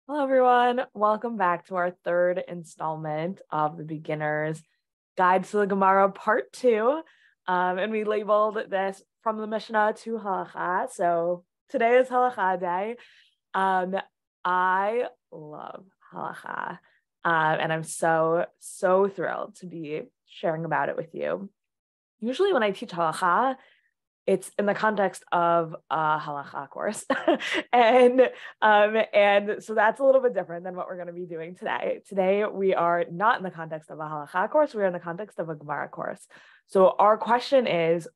Hello, everyone. Welcome back to our third installment of the Beginner's Guide to the Gemara Part 2. And we labeled this from the Mishna to Halacha. So today is Halacha day. I love Halacha. And I'm so thrilled to be sharing about it with you. Usually when I teach Halacha, it's in the context of a halacha course. and so that's a little bit different than what we're going to be doing today. Today, we are not in the context of a halacha course. We're in the context of a Gemara course. So our question is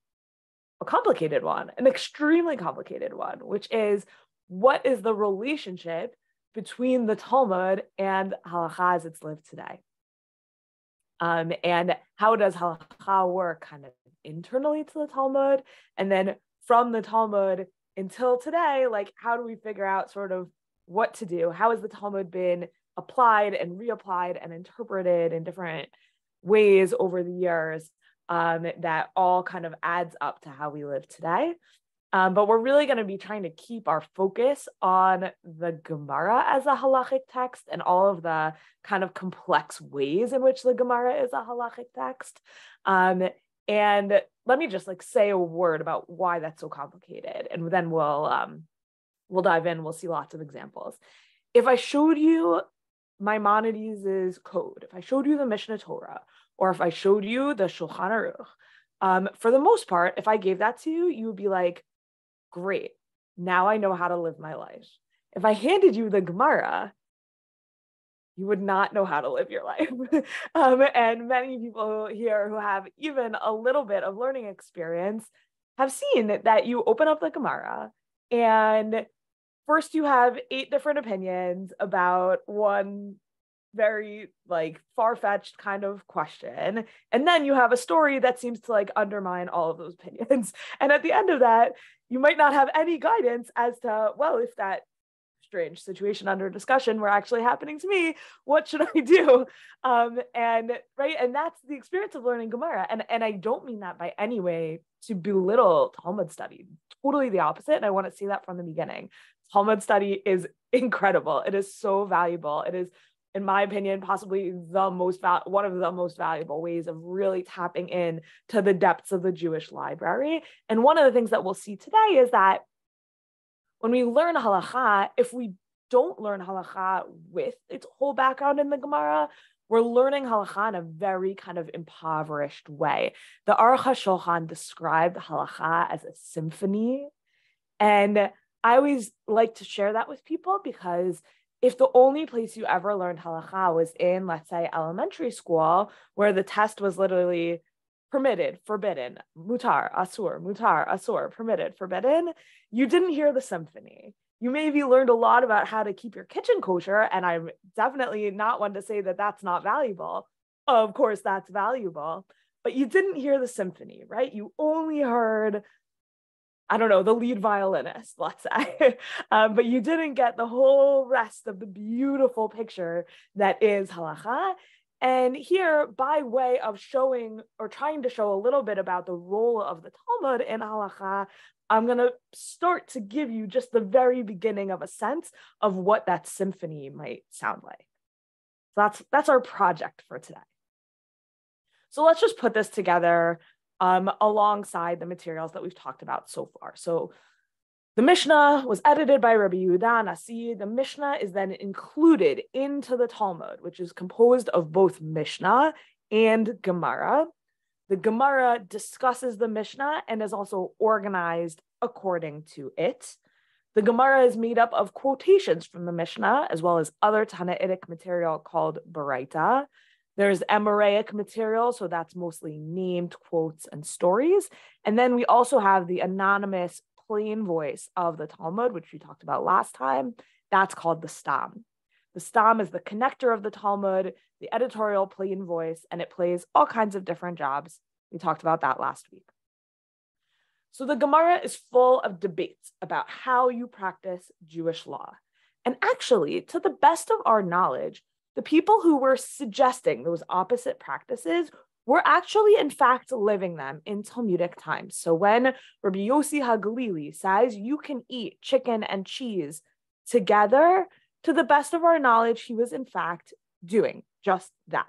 a complicated one, an extremely complicated one, which is, what is the relationship between the Talmud and halacha as it's lived today? And how does halacha work kind of internally to the Talmud? And then from the Talmud until today, like, how do we figure out sort of what to do? How has the Talmud been applied and reapplied and interpreted in different ways over the years, that all kind of adds up to how we live today? But we're really going to be trying to keep our focus on the Gemara as a halachic text and all of the kind of complex ways in which the Gemara is a halachic text. And let me just say a word about why that's so complicated, and then we'll dive in. We'll see lots of examples. If I showed you Maimonides' code, if I showed you the Mishnah Torah, or if I showed you the Shulchan Aruch, for the most part, if I gave that to you, you would be like, great, now I know how to live my life. If I handed you the Gemara, you would not know how to live your life. And many people here who have even a little bit of learning experience have seen that you open up the Gemara and first you have 8 different opinions about one very far-fetched kind of question. And then you have a story that seems to undermine all of those opinions. And at the end of that, you might not have any guidance as to, well, if that strange situation under discussion were actually happening to me, what should I do? And that's the experience of learning Gemara. And I don't mean that by any way to belittle Talmud study. Totally the opposite. And I want to see that from the beginning. Talmud study is incredible. It is so valuable. It is, in my opinion, possibly one of the most valuable ways of really tapping in to the depths of the Jewish library. And one of the things that we'll see today is that when we learn halacha, if we don't learn halacha with its whole background in the Gemara, we're learning halacha in a very kind of impoverished way. The Aruch HaShulchan described halacha as a symphony. And I always like to share that with people, because if the only place you ever learned halacha was in, let's say, elementary school, where the test was literally permitted, forbidden, mutar, asur, permitted, forbidden, you didn't hear the symphony. You maybe learned a lot about how to keep your kitchen kosher, and I'm definitely not one to say that that's not valuable. Of course, that's valuable, but you didn't hear the symphony, right? You only heard, I don't know, the lead violinist, let's say, but you didn't get the whole rest of the beautiful picture that is halacha. And here, by way of showing or trying to show a little bit about the role of the Talmud in halacha, I'm going to start to give you just the very beginning of a sense of what that symphony might sound like. So that's our project for today. So let's just put this together alongside the materials that we've talked about so far. So the Mishnah was edited by Rabbi Yehuda Nasi. The Mishnah is then included into the Talmud, which is composed of both Mishnah and Gemara. The Gemara discusses the Mishnah and is also organized according to it. The Gemara is made up of quotations from the Mishnah, as well as other Tanaitic material called Baraita. There's Amoraic material, so that's mostly named quotes and stories. And then we also have the anonymous plain voice of the Talmud, which we talked about last time. That's called the Stam. The Stam is the connector of the Talmud, the editorial plain voice, and it plays all kinds of different jobs. We talked about that last week. So the Gemara is full of debates about how you practice Jewish law. And actually, to the best of our knowledge, the people who were suggesting those opposite practices were actually, in fact, living them in Talmudic times. So when Rabbi Yossi HaGalili says you can eat chicken and cheese together, To the best of our knowledge, he was in fact doing just that.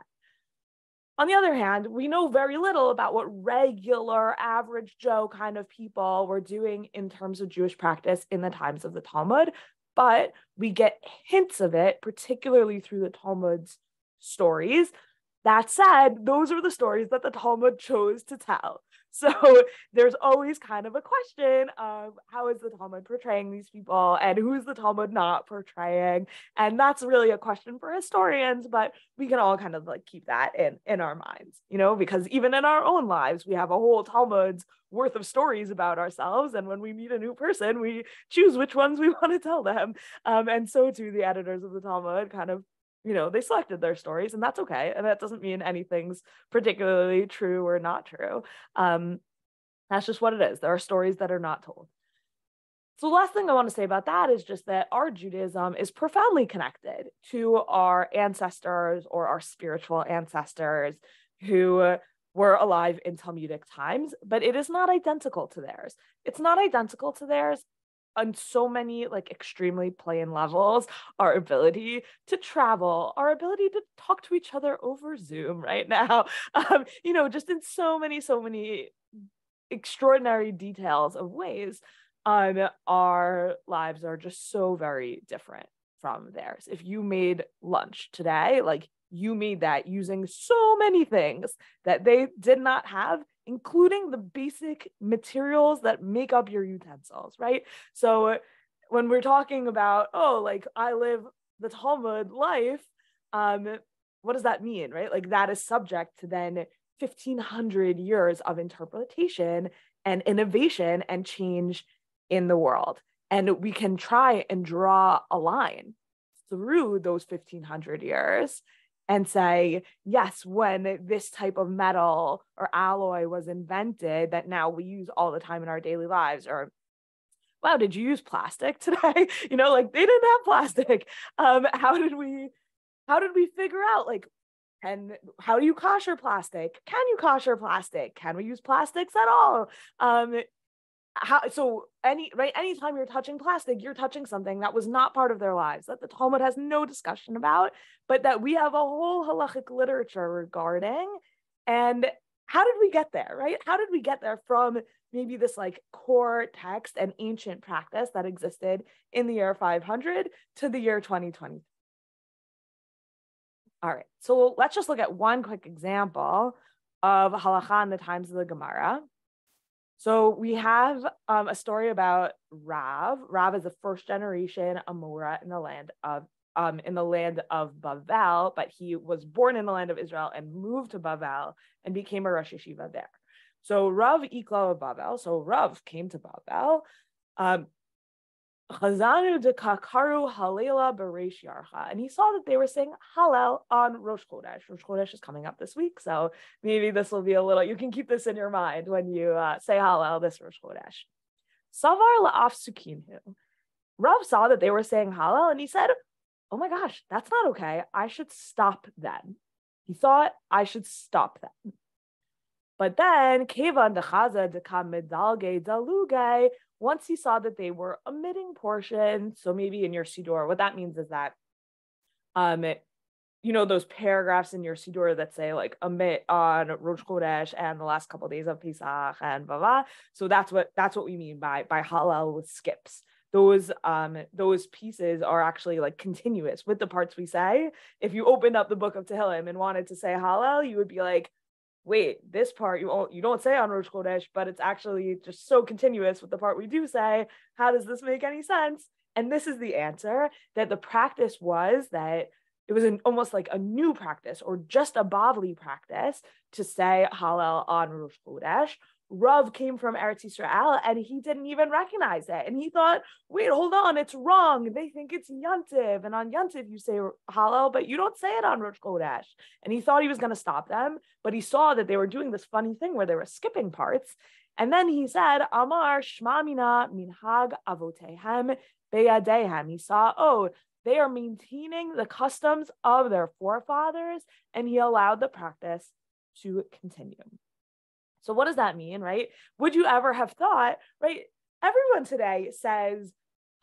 On the other hand, we know very little about what regular, average Joe kind of people were doing in terms of Jewish practice in the times of the Talmud, but we get hints of it, particularly through the Talmud's stories. That said, those are the stories that the Talmud chose to tell. So there's always kind of a question of how is the Talmud portraying these people and who's the Talmud not portraying? And that's really a question for historians, but we can all kind of like keep that in our minds, because even in our own lives, we have a whole Talmud's worth of stories about ourselves. And when we meet a new person, we choose which ones we want to tell them. And so too, the editors of the Talmud kind of they selected their stories, and that's okay. And that doesn't mean anything's particularly true or not true. That's just what it is. There are stories that are not told. So the last thing I want to say about that is just that our Judaism is profoundly connected to our ancestors or our spiritual ancestors who were alive in Talmudic times, but it is not identical to theirs. It's not identical to theirs on so many like extremely plain levels. Our ability to travel, our ability to talk to each other over Zoom right now, just in so many extraordinary details of ways, our lives are just so very different from theirs. If you made lunch today, like you made that using so many things that they did not have, including the basic materials that make up your utensils, right? So when we're talking about, I live the Talmud life, what does that mean, right? Like that is subject to then 1,500 years of interpretation and innovation and change in the world. And we can try and draw a line through those 1,500 years and say, yes, when this type of metal or alloy was invented that now we use all the time in our daily lives, or wow, did you use plastic today? They didn't have plastic. How did we figure out and how do you kosher plastic? Can you kosher plastic? Can we use plastics at all? Anytime you're touching plastic, you're touching something that was not part of their lives, that the Talmud has no discussion about, but that we have a whole halachic literature regarding. And how did we get there, right? How did we get there from maybe this core text and ancient practice that existed in the year 500 to the year 2020? All right, so let's just look at one quick example of halacha in the times of the Gemara. So we have a story about Rav. Rav is a first generation Amora in the land of Bavel, but he was born in the land of Israel and moved to Bavel and became a Rosh Yeshiva there. So Rav Ikla of Bavel. So Rav came to Bavel. Chazanu de Kakaru Halela Beresh Yarcha, and he saw that they were saying Hallel on Rosh Chodesh. Rosh Chodesh is coming up this week, so maybe this will be a little. You can keep this in your mind when you say Hallel this Rosh Chodesh. Savar la'af sukinhu. Rav saw that they were saying Hallel, and he said, "Oh my gosh, that's not okay. I should stop them." He thought I should stop them. But then Kevan dechaza dekam medalge daluge. Once he saw that they were omitting portions, so maybe in your Siddur, what that means is that, those paragraphs in your Siddur that say omit on Rosh Chodesh and the last couple of days of Pesach and blah. So that's what we mean by Hallel with skips. Those pieces are actually continuous with the parts we say. If you opened up the book of Tehillim and wanted to say Hallel, you would be like, wait, this part you don't say on Rosh Chodesh, but it's actually just so continuous with the part we do say. How does this make any sense? And this is the answer, that the practice was that it was almost like a new practice or just a Bavli practice to say Hallel on Rosh Chodesh. Rav came from Eretz Yisrael and he didn't even recognize it. And he thought, wait, hold on, it's wrong. They think it's Yantiv. And on Yantiv, you say Hallel, but you don't say it on Rosh Chodesh. And he thought he was going to stop them, but he saw that they were doing this funny thing where they were skipping parts. And then he said, Amar Shma Mina Minhag Avotehem Beyadehem. He saw, they are maintaining the customs of their forefathers, and he allowed the practice to continue. So what does that mean, right? Would you ever have thought, right? Everyone today says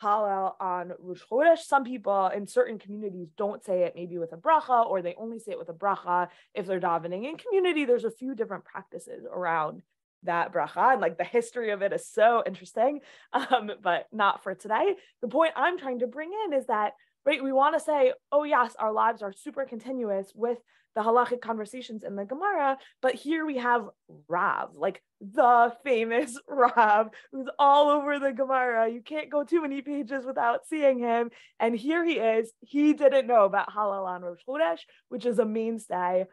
Hallel on Rosh Chodesh. Some people in certain communities don't say it maybe with a bracha, or they only say it with a bracha if they're davening in community. There's a few different practices around that bracha, and like the history of it is so interesting, but not for today. The point I'm trying to bring in is that, right, we want to say, oh yes, our lives are super continuous with the halachic conversations in the Gemara, but here we have Rav, like the famous Rav, who's all over the Gemara. You can't go too many pages without seeing him. And here he is. He didn't know about Halal on Rosh Chodesh, which is a mainstay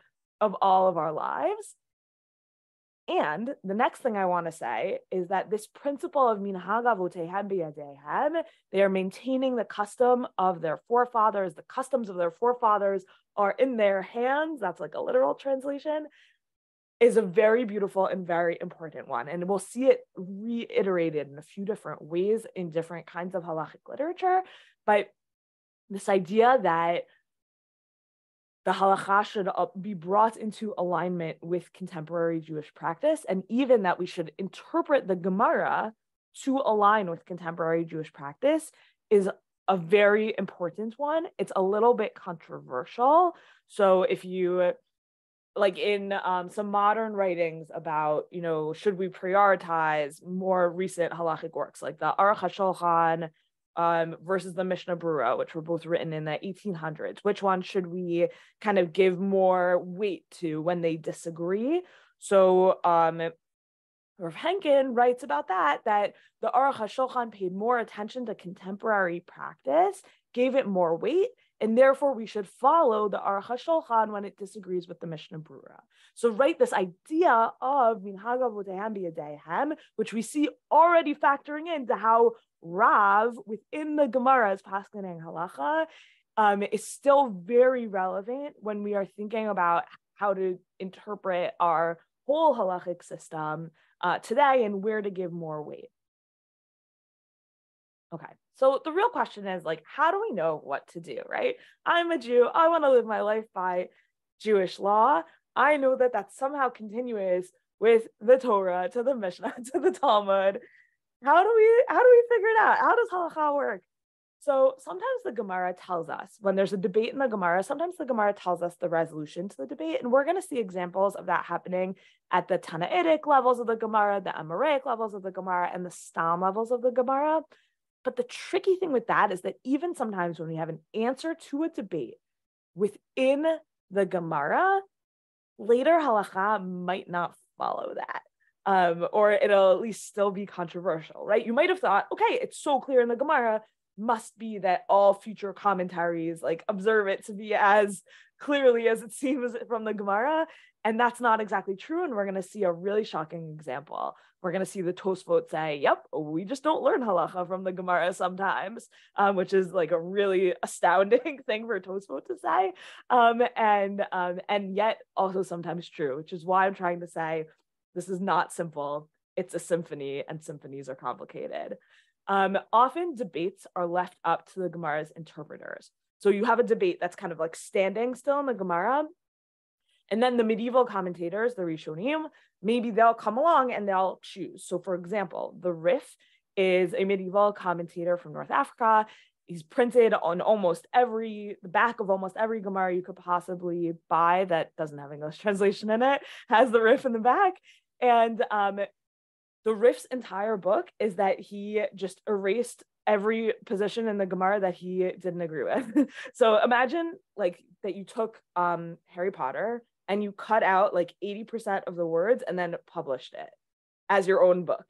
of all of our lives. And the next thing I want to say is that this principle of minhag avotehem biyadeihem, they are maintaining the custom of their forefathers. The customs of their forefathers are in their hands. That's like a literal translation, is a very beautiful and very important one. And we'll see it reiterated in a few different ways in different kinds of halachic literature. But this idea that the halacha should be brought into alignment with contemporary Jewish practice, and even that we should interpret the Gemara to align with contemporary Jewish practice, is a very important one. It's a little bit controversial. So if you, like in some modern writings about, should we prioritize more recent halachic works like the Aruch HaShulchan versus the Mishna, which were both written in the 1800s. Which one should we kind of give more weight to when they disagree? So Rav Henkin writes about that the Aruch HaShulchan paid more attention to contemporary practice, gave it more weight, and therefore we should follow the Aruch HaShulchan when it disagrees with the Mishnah Brura. So right, this idea of minhag avotehem biyadeihem, which we see already factoring into how Rav within the Gemara is paskening halacha, is still very relevant when we are thinking about how to interpret our whole halachic system today and where to give more weight. Okay, so the real question is, like, how do we know what to do, right? I'm a Jew. I want to live my life by Jewish law. I know that that's somehow continuous with the Torah, to the Mishnah, to the Talmud. How do we figure it out? How does halacha work? So sometimes the Gemara tells us, when there's a debate in the Gemara, sometimes the Gemara tells us the resolution to the debate, and we're going to see examples of that happening at the Tanaitic levels of the Gemara, the Amoraic levels of the Gemara, and the Stam levels of the Gemara. But the tricky thing with that is that even sometimes when we have an answer to a debate within the Gemara, later halacha might not follow that. Or it'll at least still be controversial, right? You might have thought, okay, it's so clear in the Gemara, must be that all future commentaries like observe it to be as clearly as it seems from the Gemara. And that's not exactly true. And we're going to see a really shocking example. We're going to see the Tosfot say, yep, we just don't learn halacha from the Gemara sometimes, which is like a really astounding thing for Tosfot to say. And yet also sometimes true, which is why I'm trying to say, this is not simple. It's a symphony, and symphonies are complicated. Often debates are left up to the Gemara's interpreters. So you have a debate that's kind of like standing still in the Gemara, and then the medieval commentators, the Rishonim, maybe they'll come along and they'll choose. So for example, the Rif is a medieval commentator from North Africa. He's printed on the back of almost every Gemara you could possibly buy that doesn't have English translation in it, has the Rif in the back. And the Rif's entire book is that he just erased every position in the Gemara that he didn't agree with. So imagine like that you took Harry Potter and you cut out like 80% of the words and then published it as your own book.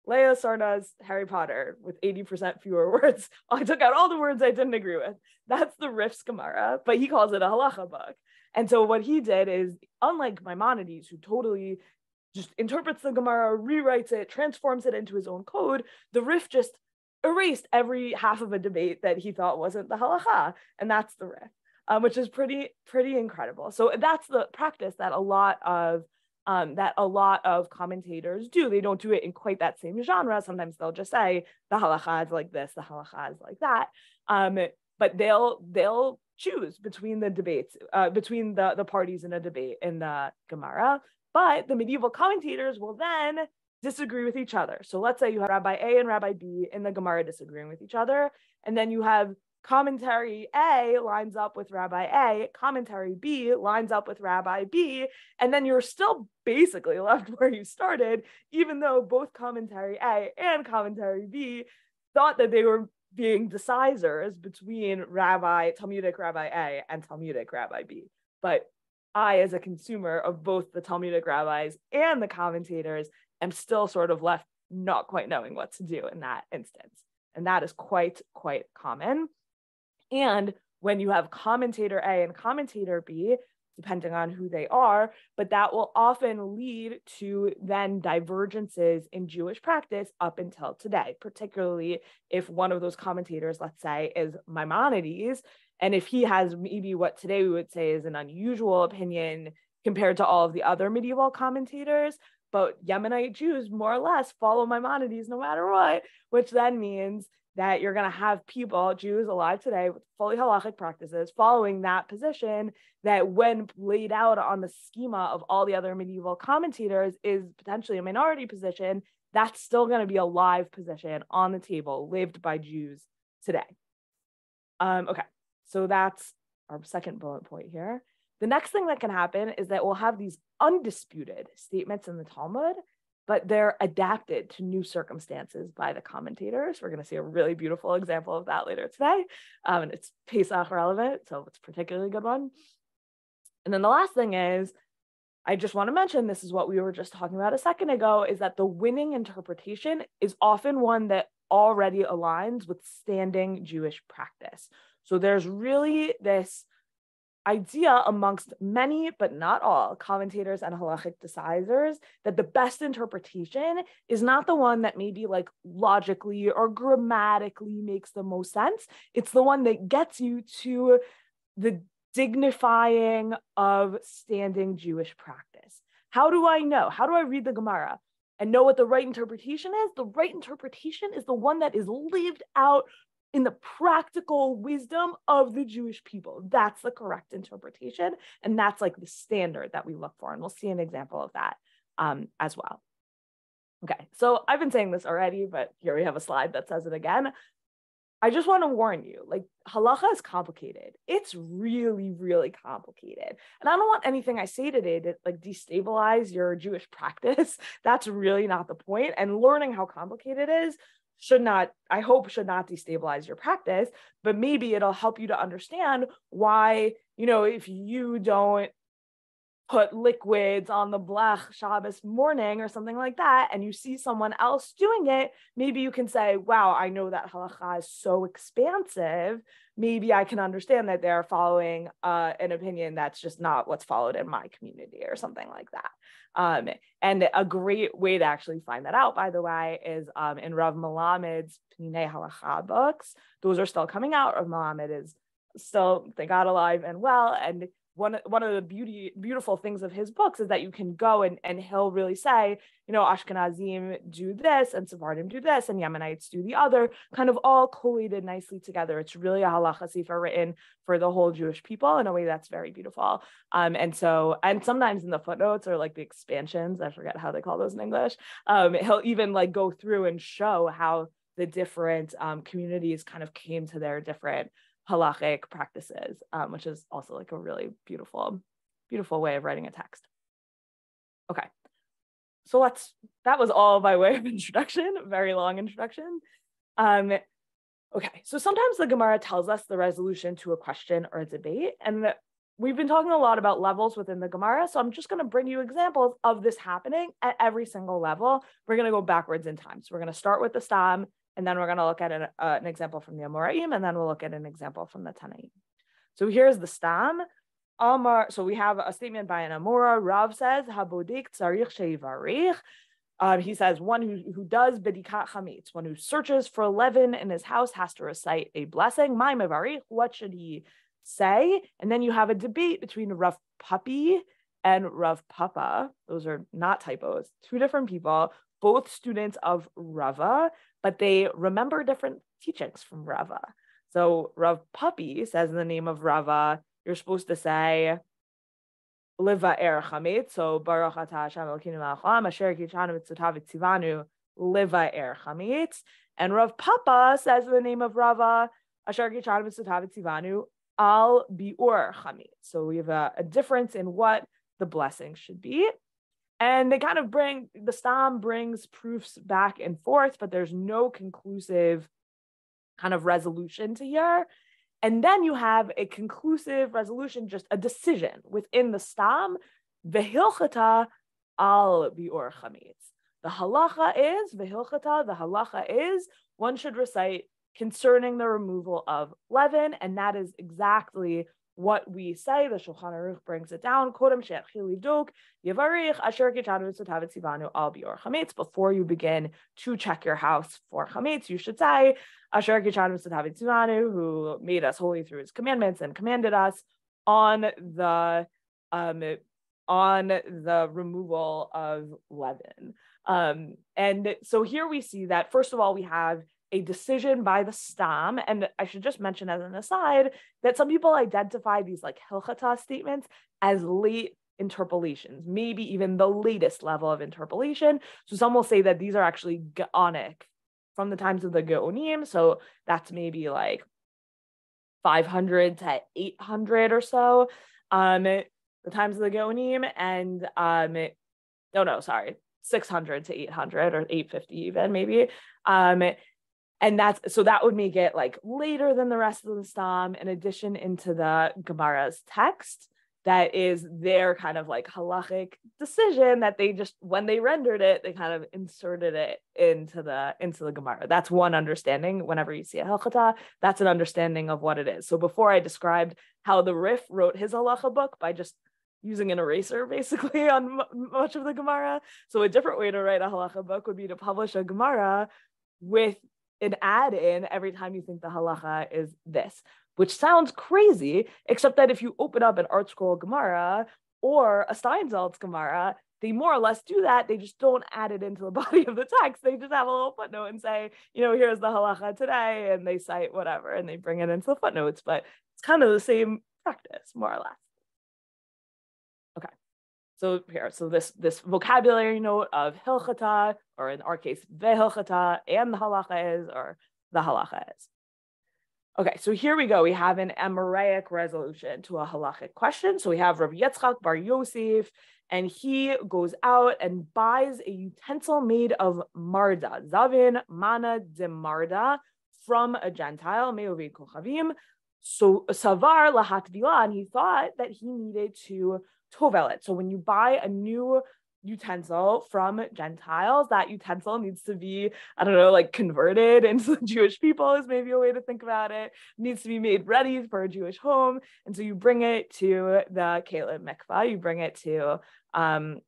Leah Sarna's Harry Potter with 80% fewer words. I took out all the words I didn't agree with. That's the Rif's Gemara, but he calls it a halacha book. And so what he did is, unlike Maimonides, who totally just interprets the Gemara, rewrites it, transforms it into his own code, the Rif just erased every half of a debate that he thought wasn't the halacha. And that's the Rif, which is pretty incredible. So that's the practice that a lot of commentators do. They don't do it in quite that same genre. Sometimes they'll just say the halacha is like this, the halacha is like that. But they'll choose between the debates, between the parties in a debate in the Gemara. But the medieval commentators will then disagree with each other. So let's say you have Rabbi A and Rabbi B in the Gemara disagreeing with each other, and then you have commentary A lines up with Rabbi A, commentary B lines up with Rabbi B, and then you're still basically left where you started, even though both commentary A and commentary B thought that they were being decisors between Talmudic Rabbi A and Talmudic Rabbi B. But I, as a consumer of both the Talmudic rabbis and the commentators, am still sort of left not quite knowing what to do in that instance. And that is quite common. And when you have commentator A and commentator B, depending on who they are, but that will often lead to then divergences in Jewish practice up until today, particularly if one of those commentators, let's say, is Maimonides, and if he has maybe what today we would say is an unusual opinion compared to all of the other medieval commentators, but Yemenite Jews more or less follow Maimonides no matter what, which then means that you're going to have people, Jews alive today with fully halachic practices, following that position that when laid out on the schema of all the other medieval commentators is potentially a minority position. That's still going to be a live position on the table, lived by Jews today. Okay, so that's our second bullet point here. The next thing that can happen is that we'll have these undisputed statements in the Talmud, but they're adapted to new circumstances by the commentators. We're going to see a really beautiful example of that later today. And it's Pesach relevant, so it's a particularly good one. And then the last thing is, I just want to mention, this is what we were just talking about a second ago, is that the winning interpretation is often one that already aligns with standing Jewish practice. So there's really this idea amongst many, but not all, commentators and halachic decisors that the best interpretation is not the one that maybe like logically or grammatically makes the most sense. It's the one that gets you to the dignifying of standing Jewish practice. How do I know? How do I read the Gemara and know what the right interpretation is? The right interpretation is the one that is lived out in the practical wisdom of the Jewish people. That's the correct interpretation. And that's like the standard that we look for. And we'll see an example of that as well. Okay, so I've been saying this already, but here we have a slide that says it again. I just want to warn you, like, halacha is complicated. It's really, really complicated. And I don't want anything I say today to like destabilize your Jewish practice. That's really not the point. And learning how complicated it is should not destabilize your practice, but maybe it'll help you to understand why, if you don't put liquids on the blech Shabbos morning or something like that, and you see someone else doing it, maybe you can say, wow, I know that halacha is so expansive. Maybe I can understand that they're following an opinion that's just not what's followed in my community or something like that. And a great way to actually find that out, by the way, is in Rav Melamed's Pninei Halacha books. Those are still coming out. Rav Melamed is still, thank God, alive and well. And one of the beautiful things of his books is that you can go and he'll really say, Ashkenazim do this and Sephardim do this and Yemenites do the other, kind of all collated nicely together. It's really a halacha sefer written for the whole Jewish people in a way that's very beautiful. And sometimes in the footnotes or like the expansions, I forget how they call those in English, he'll even like go through and show how the different communities kind of came to their different halachic practices, which is also like a really beautiful way of writing a text. Okay, so that was all by way of introduction, a very long introduction. Okay, so sometimes the Gemara tells us the resolution to a question or a debate, and we've been talking a lot about levels within the Gemara, so I'm just going to bring you examples of this happening at every single level. We're going to go backwards in time. So we're going to start with the Stam, and then we're going to look at an example from the Amoraim, and then we'll look at an example from the Tanaim. So here's the Stam. So we have a statement by an Amora. Rav says, Habodik tzarich sheivarich. He says, one who does bedikat chametz, one who searches for leaven in his house has to recite a blessing. My mevarich, what should he say? And then you have a debate between Rav Papi and Rav Papa. Those are not typos, two different people, both students of Rava, but they remember different teachings from Rava. So Rav Papi says in the name of Rava, you're supposed to say, liva'er chametz. So Baruch Atah Hashem Elokeinu melech haolam asher kitshanu mitzvotav v'tzivanu liva'er chametz. And Rav Papa says the name of Rava asher kitshanu mitzvotav v'tzivanu al bi'ur chametz. So we have a difference in what the blessing should be. And they kind of the Stam brings proofs back and forth, but there's no conclusive kind of resolution to here. And then you have a conclusive resolution, just a decision within the Stam, vehilchata al bi'ur chametz. The halacha is, one should recite concerning the removal of leaven, and that is exactly what we say. The Shulchan Aruch brings it down. Before you begin to check your house for chametz, you should say, Asher Kichanu Tzitav Tzivanu, who made us holy through his commandments and commanded us on the removal of leaven. And so here we see that, first of all, we have a decision by the Stam. And I should just mention as an aside that some people identify these like Hilchata statements as late interpolations, maybe even the latest level of interpolation. So some will say that these are actually Gaonic from the times of the Geonim. So that's maybe like 500 to 800 or so, the times of the Geonim. And 600 to 800 or 850 even maybe. And that would make it like later than the rest of the Stam, in addition into the Gemara's text. That is their kind of like halachic decision that they just, when they rendered it, they kind of inserted it into the Gemara. That's one understanding. Whenever you see a Hilchata, that's an understanding of what it is. So before I described how the Rif wrote his halacha book by just using an eraser basically on much of the Gemara. So a different way to write a halacha book would be to publish a Gemara with an add-in every time you think the halacha is this, which sounds crazy, except that if you open up an Art Scroll Gemara or a Steinsaltz Gemara, they more or less do that. They just don't add it into the body of the text. They just have a little footnote and say, here's the halacha today, and they cite whatever, and they bring it into the footnotes. But it's kind of the same practice, more or less. Okay. So here, this vocabulary note of hilchata, or in our case, vehilchata, and the halacha is, or the halacha is. Okay, so here we go. We have an Amoraic resolution to a halachic question. So we have Rabbi Yitzchak Bar Yosef, and he goes out and buys a utensil made of marda, zavin mana de marda, from a Gentile, me'oved kochavim. So savar lahatvila, and he thought that he needed to tovel it. So when you buy a new utensil from Gentiles, that utensil needs to be, converted into the Jewish people is maybe a way to think about it. It needs to be made ready for a Jewish home. And so you bring it to the Caleb mikvah, you bring it to all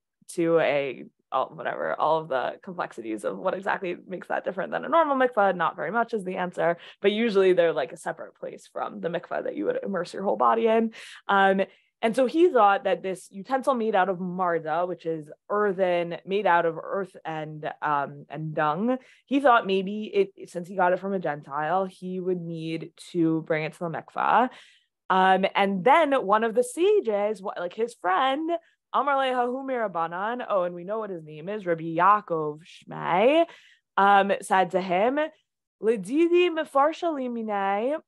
of the complexities of what exactly makes that different than a normal mikvah. Not very much is the answer, but usually they're like a separate place from the mikvah that you would immerse your whole body in. And so he thought that this utensil made out of marda, which is earthen, made out of earth and dung, he thought maybe since he got it from a Gentile, he would need to bring it to the mikvah. And then one of the sages, like his friend, Amar lehahu mirabanan, and we know what his name is, Rabbi Yaakov Shmei, said to him, Ledidi mefarsha liminei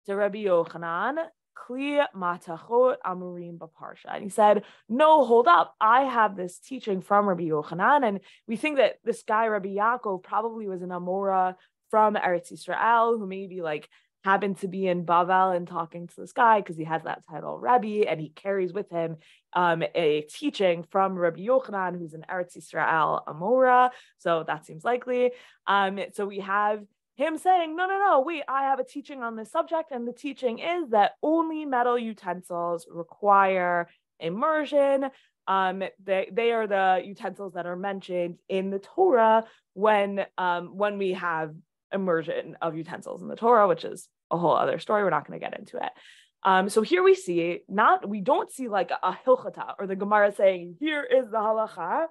to Rabbi Yochanan, Kli matachot amurim baparsha. And he said, no, hold up. I have this teaching from Rabbi Yochanan. And we think that this guy, Rabbi Yaakov, probably was an Amora from Eretz Yisrael, who maybe happened to be in Bavel and talking to this guy because he has that title, Rebbe, and he carries with him a teaching from Rabbi Yochanan, who's an Eretz Yisrael Amora. So that seems likely. So we have him saying, no, wait, I have a teaching on this subject, and the teaching is that only metal utensils require immersion. They are the utensils that are mentioned in the Torah when we have immersion of utensils in the Torah, which is a whole other story. We're not going to get into it. So here we don't see like a hilchata or the Gemara saying, here is the halacha,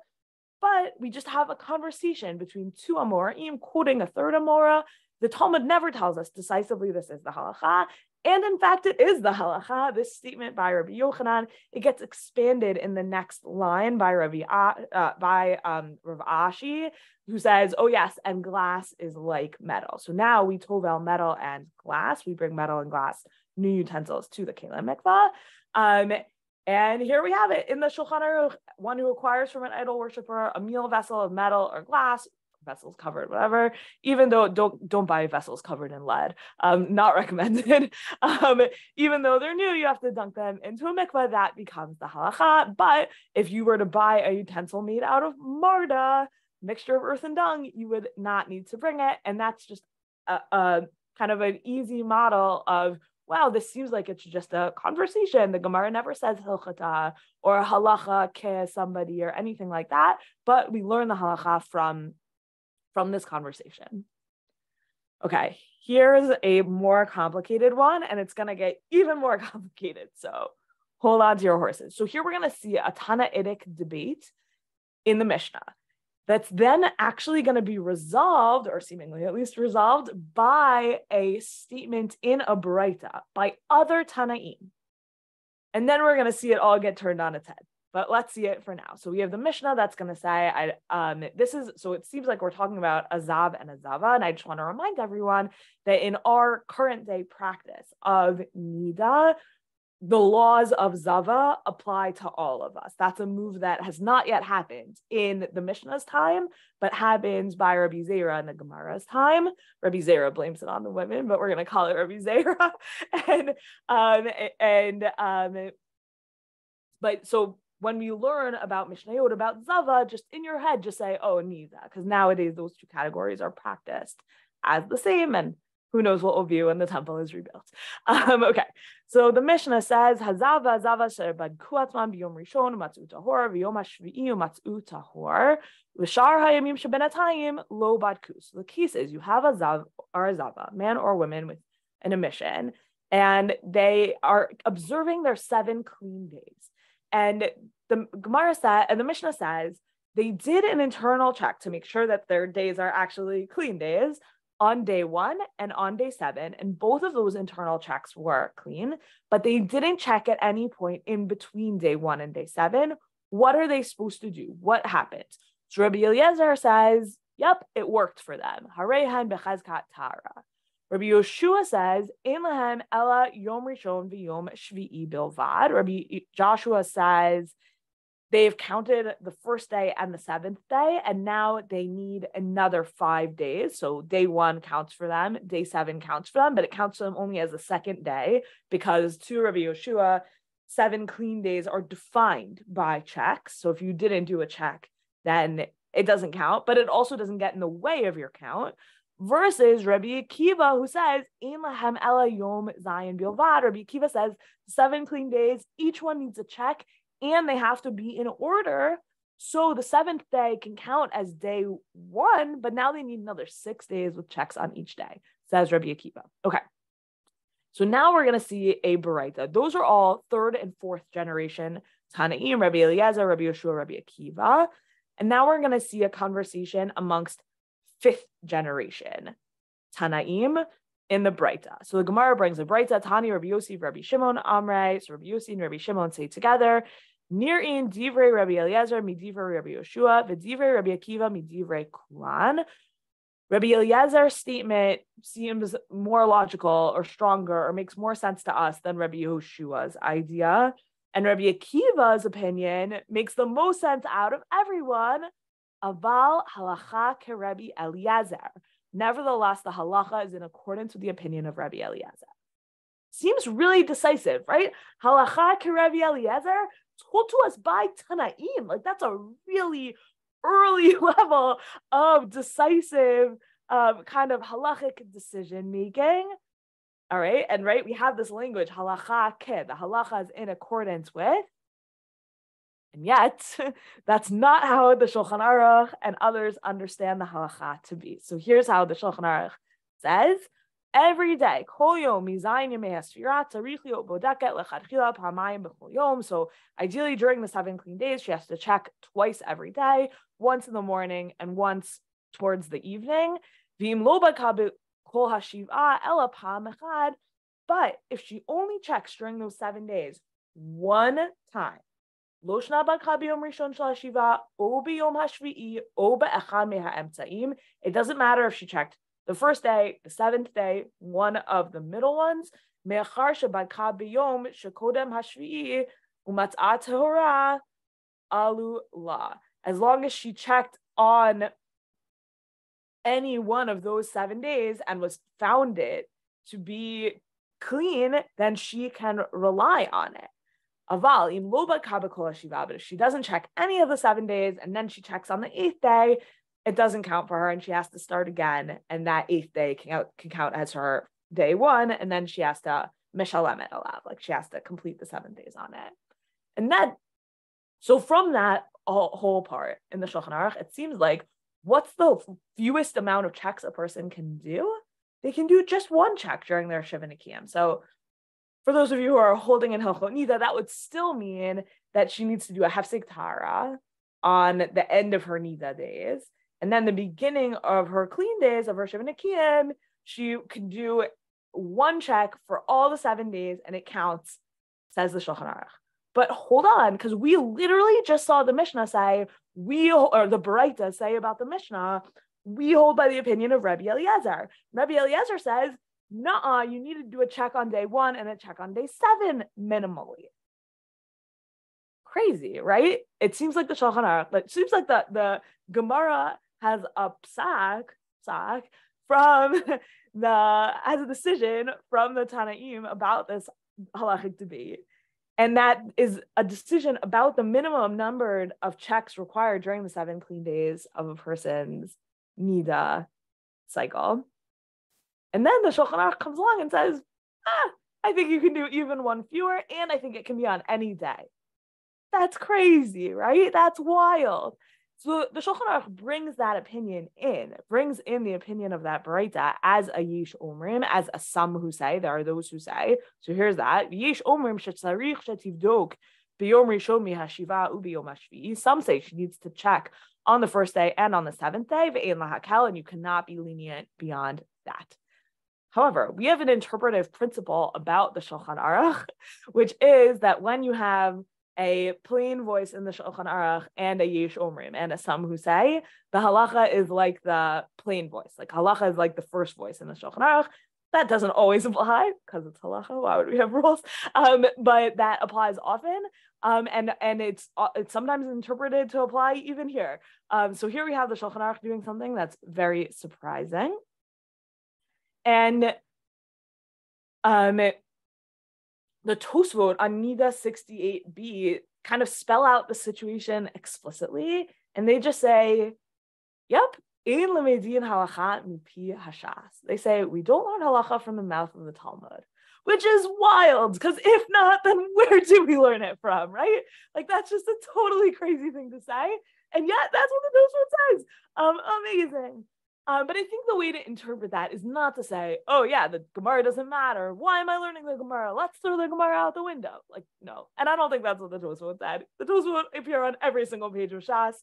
but we just have a conversation between two Amoraim quoting a third Amora. The Talmud never tells us decisively this is the halacha, And in fact, it is the halacha. This statement by Rabbi Yochanan, it gets expanded in the next line by Rav Ashi, who says, oh yes, and glass is like metal. So now we tovel metal and glass. We bring metal and glass, new utensils to the Keilim mikvah. And here we have it in the Shulchan Aruch, one who acquires from an idol worshiper a meal vessel of metal or glass, vessels covered, whatever, even though don't buy vessels covered in lead, not recommended. Even though they're new, you have to dunk them into a mikvah. That becomes the halacha. But if you were to buy a utensil made out of marda, mixture of earth and dung, you would not need to bring it. And that's just a kind of an easy model of, wow, this seems like it's just a conversation. The Gemara never says hilchata or halacha ke somebody or anything like that, but we learn the halacha from this conversation. Okay, here's a more complicated one, and it's going to get even more complicated. So hold on to your horses. So here we're going to see a Tanaitic debate in the Mishnah that's then actually going to be resolved, or seemingly at least resolved, by a statement in a Baraita by other Tanaim. And then we're going to see it all get turned on its head. But let's see it for now. So we have the Mishnah that's going to say, so it seems like we're talking about a Zav and a Zava. And I just want to remind everyone that in our current day practice of Nida, the laws of Zava apply to all of us. That's a move that has not yet happened in the Mishnah's time, but happens by Rabbi Zera in the Gemara's time. Rabbi Zera blames it on the women, but we're going to call it Rabbi Zera. But so when we learn about Mishnayot, about Zava, just in your head, just say, oh, Nida, because nowadays those two categories are practiced as the same, and who knows what we'll view when the temple is rebuilt. Okay, so the Mishnah says, Hazava, Zava, Sherbad Kuatman, Biyom Rishon, Matzu Tahor, Viyom Hashvi'i, Matzu Tahor, Vishar Hayamim Shabenatayim, Lo Badku. So the case is you have a Zav or a Zava, man or woman with an emission, and they are observing their 7 clean days. And the Gemara said, and the Mishnah says, they did an internal check to make sure that their days are actually clean days on day 1 and on day 7. And both of those internal checks were clean, but they didn't check at any point in between day 1 and day 7. What are they supposed to do? What happened? So Rabbi Eliezer says, yep, it worked for them. Harehan bechazkat tara. Rabbi Yoshua says, "Ein lahem ela yom rishon v'yom shvi'i bilvad." Rabbi Joshua says they've counted the first day and the 7th day, and now they need another 5 days. So day 1 counts for them, day 7 counts for them, but it counts for them only as the 2nd day because to Rabbi Yoshua, 7 clean days are defined by checks. So if you didn't do a check, then it doesn't count, but it also doesn't get in the way of your count. Versus Rabbi Akiva, who says, Ein lahem ela yom zayin bilvad. Rabbi Akiva says 7 clean days, each one needs a check, and they have to be in order. So the 7th day can count as day 1, but now they need another 6 days with checks on each day, says Rabbi Akiva. Okay. So now we're going to see a Baraita. Those are all 3rd and 4th generation Tanaim, Rabbi Eliezer, Rabbi Yoshua, Rabbi Akiva. And now we're going to see a conversation amongst 5th generation Tanaim in the Braita. So the Gemara brings a Braita, Tani, Rabbi Yossi, Rabbi Shimon, Amrei. So Rabbi Yossi and Rabbi Shimon say together, Nir'in divrei Rabbi Eliezer, midivrei Rabbi Yoshua, v'divrei Rabbi Akiva, midivrei Kulan. Rabbi Eliezer's statement seems more logical or stronger or makes more sense to us than Rabbi Yoshua's idea. And Rabbi Akiva's opinion makes the most sense out of everyone. Aval halacha ke Rabbi Eliezer. Nevertheless, the halacha is in accordance with the opinion of Rabbi Eliezer. Seems really decisive, right? Halacha ke Rabbi Eliezer told to us by Tanaim. Like that's a really early level of decisive kind of halachic decision making. All right, and right, we have this language halacha ke. The halacha is in accordance with. And yet, that's not how the Shulchan Aruch and others understand the halacha to be. So here's how the Shulchan Aruch says, every day, kol yom mizayin yemei hasfirat tzarich liot bodaket lechatchila pamayim b'chol yom. So ideally, during the 7 clean days, she has to check twice every day, once in the morning and once towards the evening. V'im lo baka b'kol hashiv'a ela pam echad. But if she only checks during those 7 days one time, it doesn't matter if she checked the first day, the seventh day, one of the middle ones. As long as she checked on any one of those 7 days and was found it to be clean, then she can rely on it. But if she doesn't check any of the 7 days and then she checks on the 8th day, it doesn't count for her and she has to start again. And that 8th day can count as her day one. And then she has to mishalemet alav, like she has to complete the 7 days on it. And then, so from that whole part in the Shulchan Aruch, it seems like what's the fewest amount of checks a person can do? They can do just one check during their Shiva Nikiyim. So for those of you who are holding in Hilchot Nida, that would still mean that she needs to do a Hefsek Tahara on the end of her Nida days. And then the beginning of her clean days of her Shiva Nikiyim, she can do one check for all the 7 days and it counts, says the Shulchan Aruch. But hold on, because we literally just saw the Mishnah say, or the Baraita say about the Mishnah, we hold by the opinion of Rabbi Eliezer. Rabbi Eliezer says, nuh-uh, you need to do a check on day 1 and a check on day 7 minimally. Crazy, right? It seems like the Shulchan Aruch, it seems like the Gemara has a psak from has a decision from the Tanaim about this halachic debate. And that is a decision about the minimum number of checks required during the 7 clean days of a person's Nida cycle. And then the Shulchan Aruch comes along and says, I think you can do even one fewer, and I think it can be on any day. That's crazy, right? That's wild. So the Shulchan Aruch brings that opinion in, brings in the opinion of that Baraita as a Yesh Omrim, as a some who say, there are those who say, so here's that, Yesh Omrim shetzarich shetivdok b'yom rishon mihashiva ubiyom hashvi'i. Some say she needs to check on the first day and on the 7th day, ve'ein lahakel, and you cannot be lenient beyond that. However, we have an interpretive principle about the Shulchan Aruch, which is that when you have a plain voice in the Shulchan Aruch and a Yesh Omrim and a some who say, the halacha is like the plain voice. Like halacha is like the first voice in the Shulchan Aruch. That doesn't always apply because it's halacha. Why would we have rules? But that applies often. And it's sometimes interpreted to apply even here. So here we have the Shulchan Aruch doing something that's very surprising. And the Tosfot on Nida 68b kind of spell out the situation explicitly, and they just say, yep, ein lemedin halacha mipi hashas. They say, we don't learn halacha from the mouth of the Talmud, which is wild, because if not, then where do we learn it from, right? Like, that's just a totally crazy thing to say, and yet that's what the Tosfot says. Amazing. But I think the way to interpret that is not to say, oh yeah, the Gemara doesn't matter. Why am I learning the Gemara? Let's throw the Gemara out the window. Like, no. And I don't think that's what the Tosfot said. The Tosfot appear on every single page of Shas.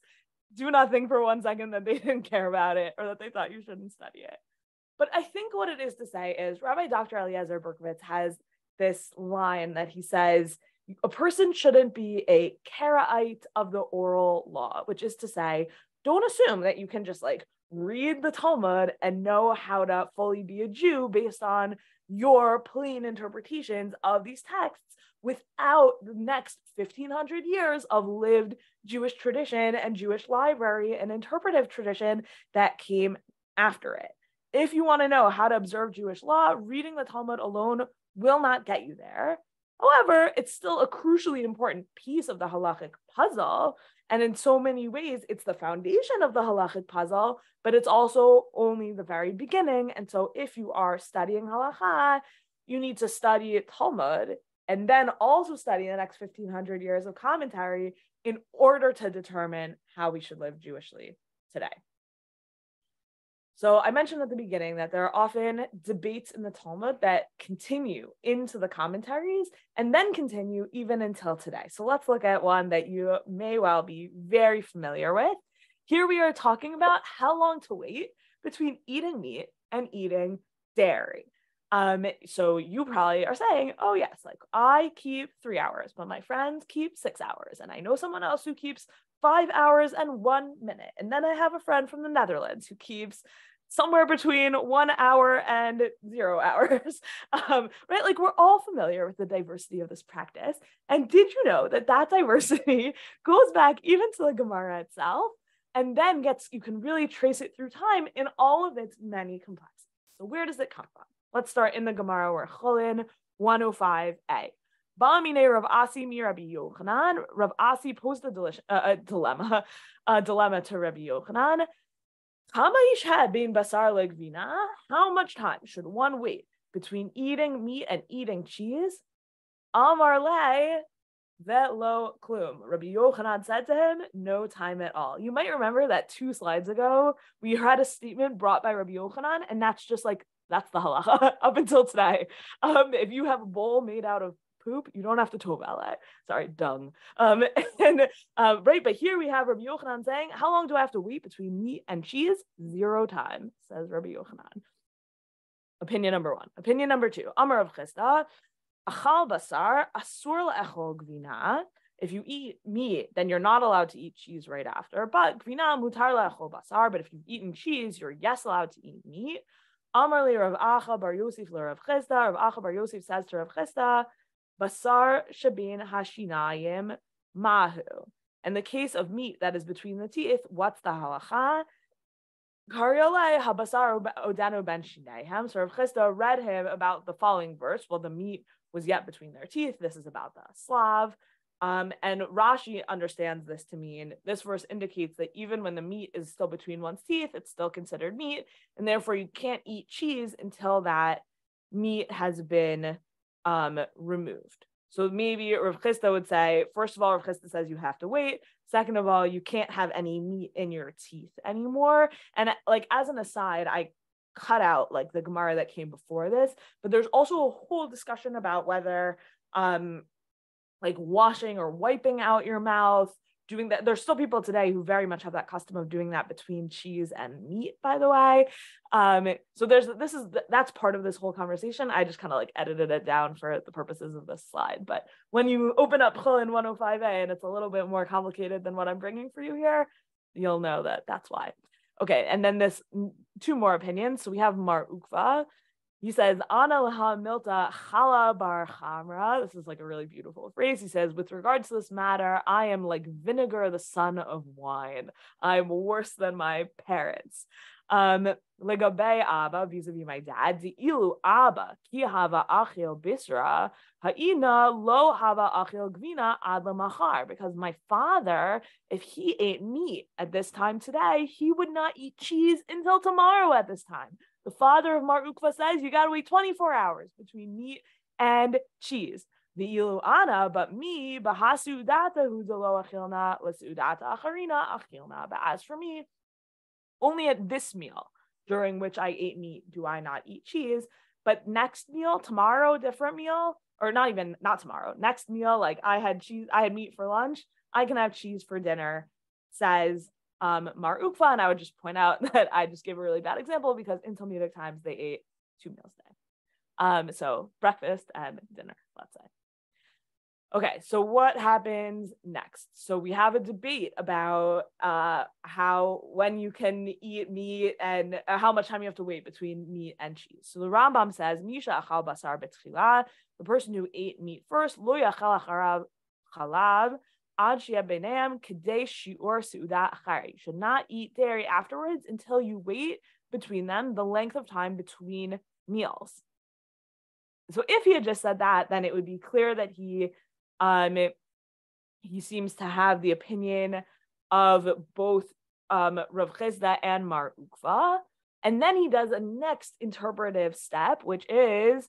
Do not think for 1 second that they didn't care about it or that they thought you shouldn't study it. But I think what it is to say is Rabbi Dr. Eliezer Berkovitz has this line that he says, a person shouldn't be a Karaite of the oral law, which is to say, don't assume that you can just like read the Talmud and know how to fully be a Jew based on your plain interpretations of these texts without the next 1,500 years of lived Jewish tradition and Jewish library and interpretive tradition that came after it. If you want to know how to observe Jewish law, reading the Talmud alone will not get you there. However, it's still a crucially important piece of the halachic puzzle. And in so many ways, it's the foundation of the halachic puzzle, but it's also only the very beginning. And so if you are studying halacha, you need to study Talmud and then also study the next 1,500 years of commentary in order to determine how we should live Jewishly today. So I mentioned at the beginning that there are often debates in the Talmud that continue into the commentaries and then continue even until today. So let's look at one that you may well be very familiar with. Here we are talking about how long to wait between eating meat and eating dairy. So you probably are saying, oh yes, like I keep 3 hours, but my friends keep 6 hours. And I know someone else who keeps 5 hours and 1 minute. And then I have a friend from the Netherlands who keeps somewhere between 1 hour and 0 hours, right? Like we're all familiar with the diversity of this practice. And did you know that that diversity goes back even to the Gemara itself, and then you can really trace it through time in all of its many complexities. So where does it come from? Let's start in the Gemara. We're Cholin 105a. Ba'amine Rav Asi mi Rabbi Yochanan. Rav Asi posed a dilemma to Rabbi Yochanan. How much time should one wait between eating meat and eating cheese? Amar le velo klum. Rabbi Yochanan said to him, no time at all. You might remember that 2 slides ago, we had a statement brought by Rabbi Yochanan, and that's just like, that's the halacha up until today. If you have a bowl made out of poop, you don't have to tovel it. Sorry, dung. Right, but here we have Rabbi Yochanan saying, how long do I have to wait between meat and cheese? 0 time, says Rabbi Yochanan. Opinion number 1. Opinion number 2. Amar Rav Chisda, achal basar asur le'echol gvina. If you eat meat, then you're not allowed to eat cheese right after. But gvina mutar le'echol basar. But if you've eaten cheese, you're yes allowed to eat meat. Amar li Rav Acha bar Yosef le Rav Chisda. Rav Acha bar Yosef says to Rav Chisda, basar shabin hashinayim mahu. In the case of meat that is between the teeth, what's the halacha? Karyolei habasar odanu ben shinayhem. So Rav Chisda read him about the following verse. Well, the meat was yet between their teeth. This is about the Slav. And Rashi understands this to mean this verse indicates that even when the meat is still between one's teeth, it's still considered meat, and therefore you can't eat cheese until that meat has been removed. So maybe Rav Chisda would say, first of all, Rav Chisda says you have to wait. Second of all, you can't have any meat in your teeth anymore. And like as an aside, I cut out like the Gemara that came before this, but there's also a whole discussion about whether like washing or wiping out your mouth, doing that. There's still people today who very much have that custom of doing that between cheese and meat, by the way. So that's part of this whole conversation. I just kind of like edited it down for the purposes of this slide. But when you open up Cholin 105a and it's a little bit more complicated than what I'm bringing for you here, you'll know that that's why. Okay, and then this 2 more opinions. So we have Mar Ukva. He says, Ana laha milta chala bar chamra. This is like a really beautiful phrase. He says, with regards to this matter, I am like vinegar, the son of wine. I'm worse than my parents. Legabe Abba, vis-a-vis my dad, the ilu Abba, ki hava achil bisra, ha'ina lo hava achil gvina ad lamachar. Because my father, if he ate meat at this time today, he would not eat cheese until tomorrow at this time. The father of Mar Ukva says you got to wait 24 hours between meat and cheese. The ilu ana, but me, bahasu data hudalo achilna, lasudata acharina achilna. But as for me, only at this meal during which I ate meat do I not eat cheese. But next meal, tomorrow, different meal, or not tomorrow, next meal, like I had meat for lunch, I can have cheese for dinner, says Mar Ukva. And I would just point out that I just gave a really bad example because in Talmudic times they ate 2 meals a day. So breakfast and dinner, let's say. Okay, so what happens next? So we have a debate about when you can eat meat and how much time you have to wait between meat and cheese. So the Rambam says, Misha achal basar betchila, the person who ate meat first, lo yachal acharav chalav, ad sheyeh beinam kedei shiur seuda achari. You should not eat dairy afterwards until you wait between them the length of time between meals. So if he had just said that, then it would be clear that he seems to have the opinion of both Rav Chisda and Mar Ukva. And then he does a next interpretive step, which is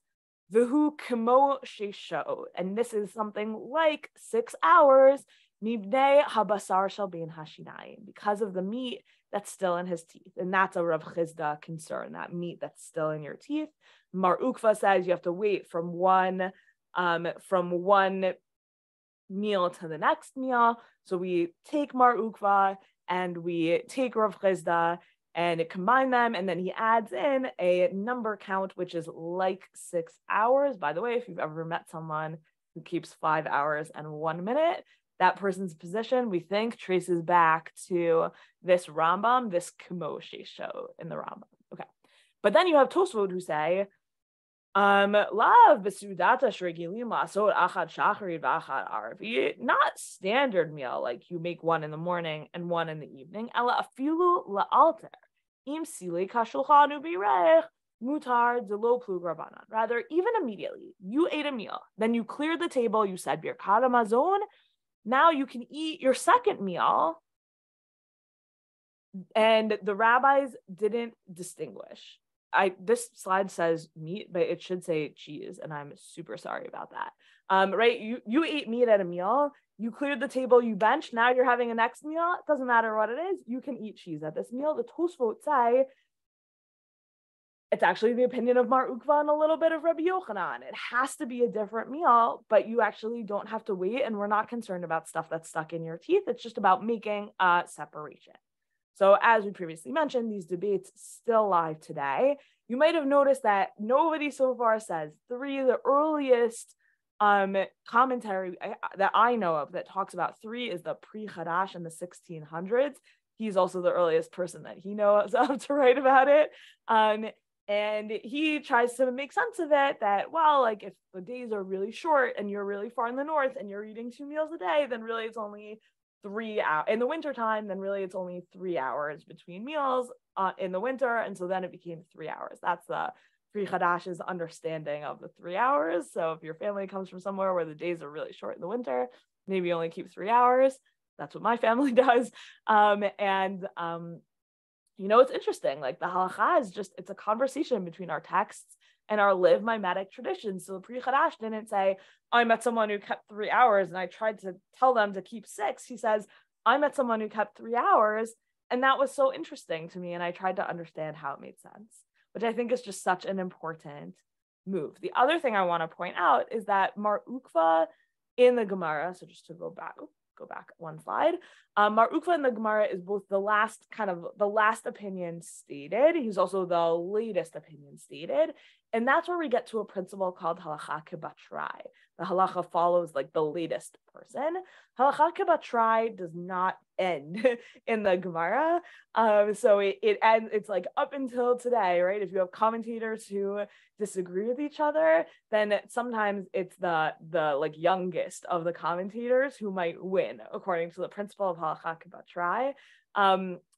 V'hu kemo sheisho. And this is something like 6 hours, mibnei habasar shel bein hashinayim, because of the meat that's still in his teeth. And that's a Rav Chisda concern, that meat that's still in your teeth. Mar Ukva says you have to wait from one meal to the next meal. So we take Mar Ukva and we take Rav Chisda, and it combined them, and then he adds in a number count, which is like 6 hours. By the way, if you've ever met someone who keeps 5 hours and 1 minute, that person's position, we think, traces back to this Rambam, this Kumoshi show in the Rambam. Okay. But then you have Tosfot who say, Lav besudata shregilim lasot achad shachari v'achad arvi, not standard meal like you make one in the morning and one in the evening. Ela afilu la'alter im sili kashulchanu birech mutar delo plug rabbanan. Rather, even immediately, you ate a meal, then you cleared the table, you said birkat hamazon. Now you can eat your second meal, and the rabbis didn't distinguish. This slide says meat, but it should say cheese, and I'm super sorry about that. Right? You ate meat at a meal, you cleared the table, you benched, now you're having a next meal. It doesn't matter what it is, you can eat cheese at this meal. The Tosfot say it's actually the opinion of Mar Ukva and a little bit of Rabbi Yochanan. It has to be a different meal, but you actually don't have to wait, and we're not concerned about stuff that's stuck in your teeth. It's just about making a separation. So as we previously mentioned, these debates still live today. You might have noticed that nobody so far says 3. The earliest commentary that I know of that talks about 3 is the Pri Chadash in the 1600s. He's also the earliest person that he knows of to write about it. And he tries to make sense of it that, well, like if the days are really short and you're really far in the north and you're eating 2 meals a day, then really it's only 3 hours. In the wintertime, then really it's only 3 hours between meals in the winter. And so then it became 3 hours. That's the Pri Chadash's understanding of the 3 hours. So if your family comes from somewhere where the days are really short in the winter, maybe you only keep 3 hours. That's what my family does. It's interesting. Like the halacha is just, it's a conversation between our texts and our live mimetic traditions. So the Pri Chadash didn't say, I met someone who kept 3 hours and I tried to tell them to keep 6. He says, I met someone who kept 3 hours and that was so interesting to me. And I tried to understand how it made sense, which I think is just such an important move. The other thing I want to point out is that Mar Ukva in the Gemara, so just to go back one slide. Mar Ukva in the Gemara is both the last opinion stated. He's also the latest opinion stated. And that's where we get to a principle called Halacha Kebatrai. The halacha follows like the latest person. Halacha Kebatrai does not end in the Gemara. So it ends, it's like up until today, right? If you have commentators who disagree with each other, then sometimes it's the like youngest of the commentators who might win, according to the principle of Halacha Kebatrai.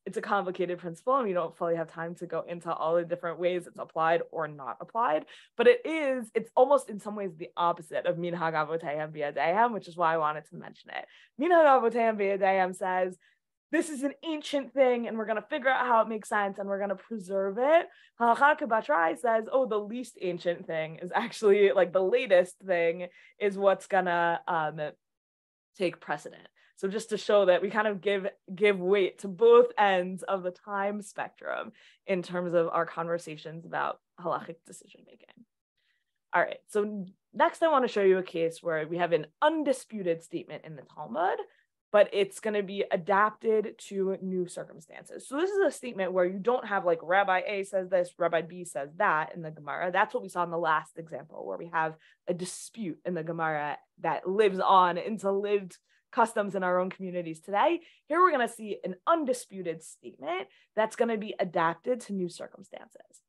It's a complicated principle, and we don't fully have time to go into all the different ways it's applied or not applied, but it's almost in some ways the opposite of Minhag Avotayim B'Yadayim, which is why I wanted to mention it. Minhag Avotayim B'Yadayim says, this is an ancient thing, and we're going to figure out how it makes sense, and we're going to preserve it. Halacha Kebatrai says, the least ancient thing is actually, like, the latest thing is what's going to take precedent. So just to show that we kind of give weight to both ends of the time spectrum in terms of our conversations about halachic decision making. All right, so next I want to show you a case where we have an undisputed statement in the Talmud, but it's going to be adapted to new circumstances. So this is a statement where you don't have like Rabbi A says this, Rabbi B says that in the Gemara. That's what we saw in the last example, where we have a dispute in the Gemara that lives on into lived customs in our own communities today. Here we're going to see an undisputed statement that's going to be adapted to new circumstances.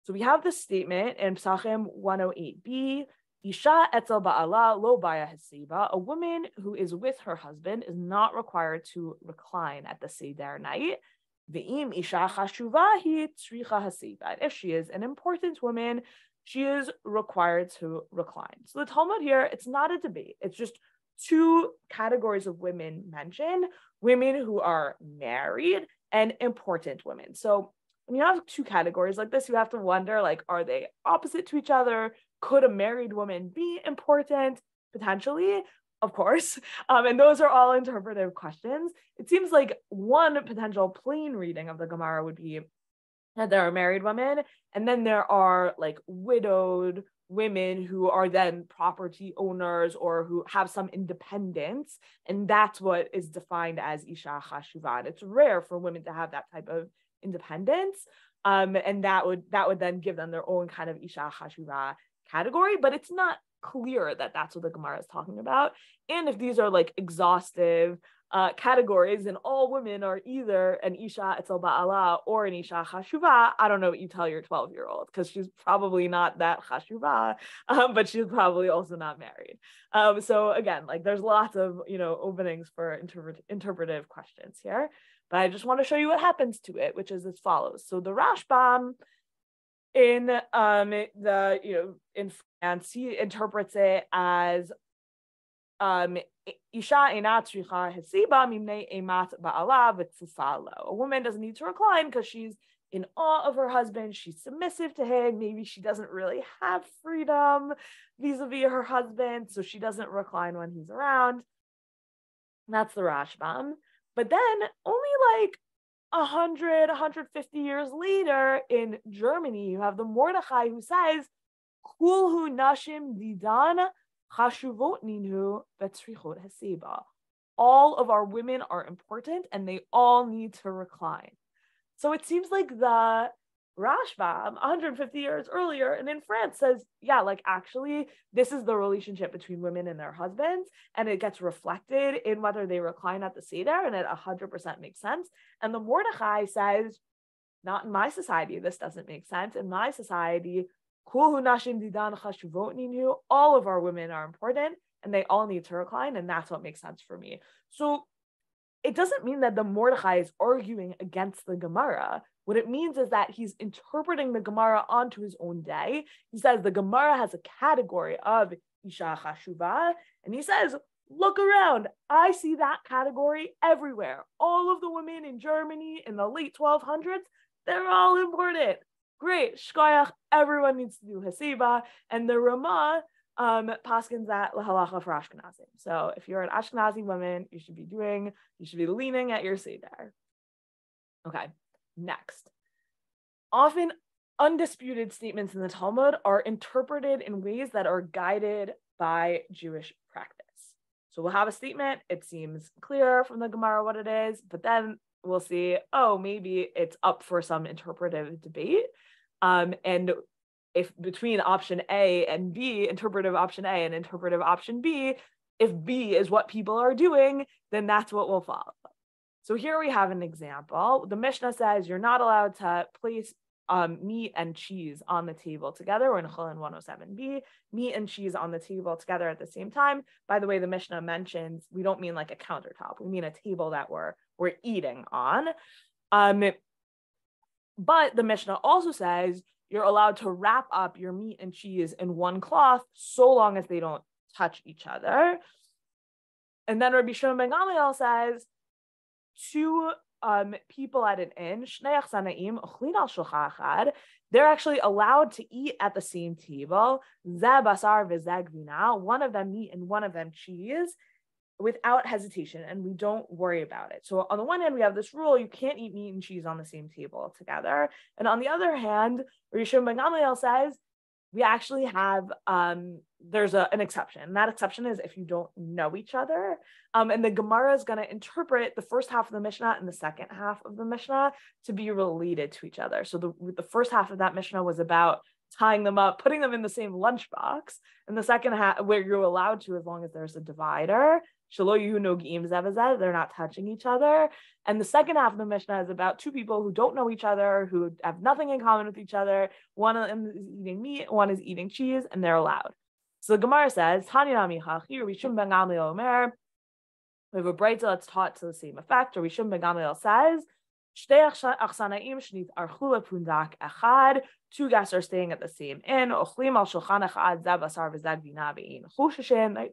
So we have this statement in Psachim 108b, Isha etzel ba'ala lo baya hasiba. A woman who is with her husband is not required to recline at the Seder night. Ve'im isha chashuva hi tzricha hasiba. If she is an important woman, she is required to recline. So the Talmud here, it's not a debate. It's just 2 categories of women mentioned: women who are married and important women. So when you have 2 categories like this, you have to wonder, like, are they opposite to each other? Could a married woman be important? Potentially, of course. And those are all interpretive questions. It seems like one potential plain reading of the Gemara would be that there are married women, and then there are like widowed women who are then property owners or who have some independence, and that's what is defined as Isha Chashuva. It's rare for women to have that type of independence. And that would then give them their own kind of Isha Chashuva category, but it's not clear that that's what the Gemara is talking about. And if these are like exhaustive categories and all women are either an Isha Etzel Ba'ala or an Isha Chashuva, I don't know what you tell your 12-year-old, because she's probably not that Chashuva, but she's probably also not married. So again, like there's lots of, openings for interpretive questions here, but I just want to show you what happens to it, which is as follows. So the Rashbam in in France, he interprets it as Isha einat tzricha hesiba mimnei emat ba'ala v'tzufalo. A woman doesn't need to recline because she's in awe of her husband. She's submissive to him. Maybe she doesn't really have freedom vis-a-vis her husband, so she doesn't recline when he's around. That's the Rashbam. But then only like 150 years later in Germany, you have the Mordechai who says, Kulhu nashim didan chashuvot ninhu betzrichot hasiba. All of our women are important and they all need to recline. So it seems like the Rashbam 150 years earlier and in France says, yeah, like actually this is the relationship between women and their husbands, and it gets reflected in whether they recline at the Seder, and it 100% makes sense. And the Mordechai says, not in my society, this doesn't make sense. In my society, all of our women are important and they all need to recline, and that's what makes sense for me. So it doesn't mean that the Mordechai is arguing against the Gemara. What it means is that he's interpreting the Gemara onto his own day. He says the Gemara has a category of Isha Chashuva, and he says, look around. I see that category everywhere. All of the women in Germany in the late 1200s, they're all important. Great, shkoyach, everyone needs to do hasiba, and the Ramah paskins that halacha for Ashkenazim. So if you're an Ashkenazi woman, you should be leaning at your seder. Okay, next. Often undisputed statements in the Talmud are interpreted in ways that are guided by Jewish practice. So we'll have a statement, it seems clear from the Gemara what it is, but then we'll see, maybe it's up for some interpretive debate. And if between option A and B, interpretive option A and interpretive option B, if B is what people are doing, then that's what will follow. So here we have an example. The Mishna says you're not allowed to place meat and cheese on the table together. We're in Chulin 107b, meat and cheese on the table together at the same time. By the way, the Mishnah mentions we don't mean like a countertop. We mean a table that we're eating on. But the Mishnah also says you're allowed to wrap up your meat and cheese in one cloth so long as they don't touch each other. And then Rabbi Shimon ben Gamliel says two people at an inn, they're actually allowed to eat at the same table, one of them meat and one of them cheese, without hesitation, and we don't worry about it. So on the one hand, we have this rule, you can't eat meat and cheese on the same table together. And on the other hand, Rishon ben Gamliel says, we actually have, there's an exception. And that exception is if you don't know each other. And the Gemara is going to interpret the first half of the Mishnah and the second half of the Mishnah to be related to each other. So the first half of that Mishnah was about tying them up, putting them in the same lunchbox. And the second half, where you're allowed to, as long as there's a divider, they're not touching each other. And the second half of the Mishnah is about two people who don't know each other, who have nothing in common with each other. One of them is eating meat, one is eating cheese, and they're allowed. So the Gemara says, we have a brayta that's taught to the same effect, or Rishon ben Gamliel says, two guests are staying at the same inn.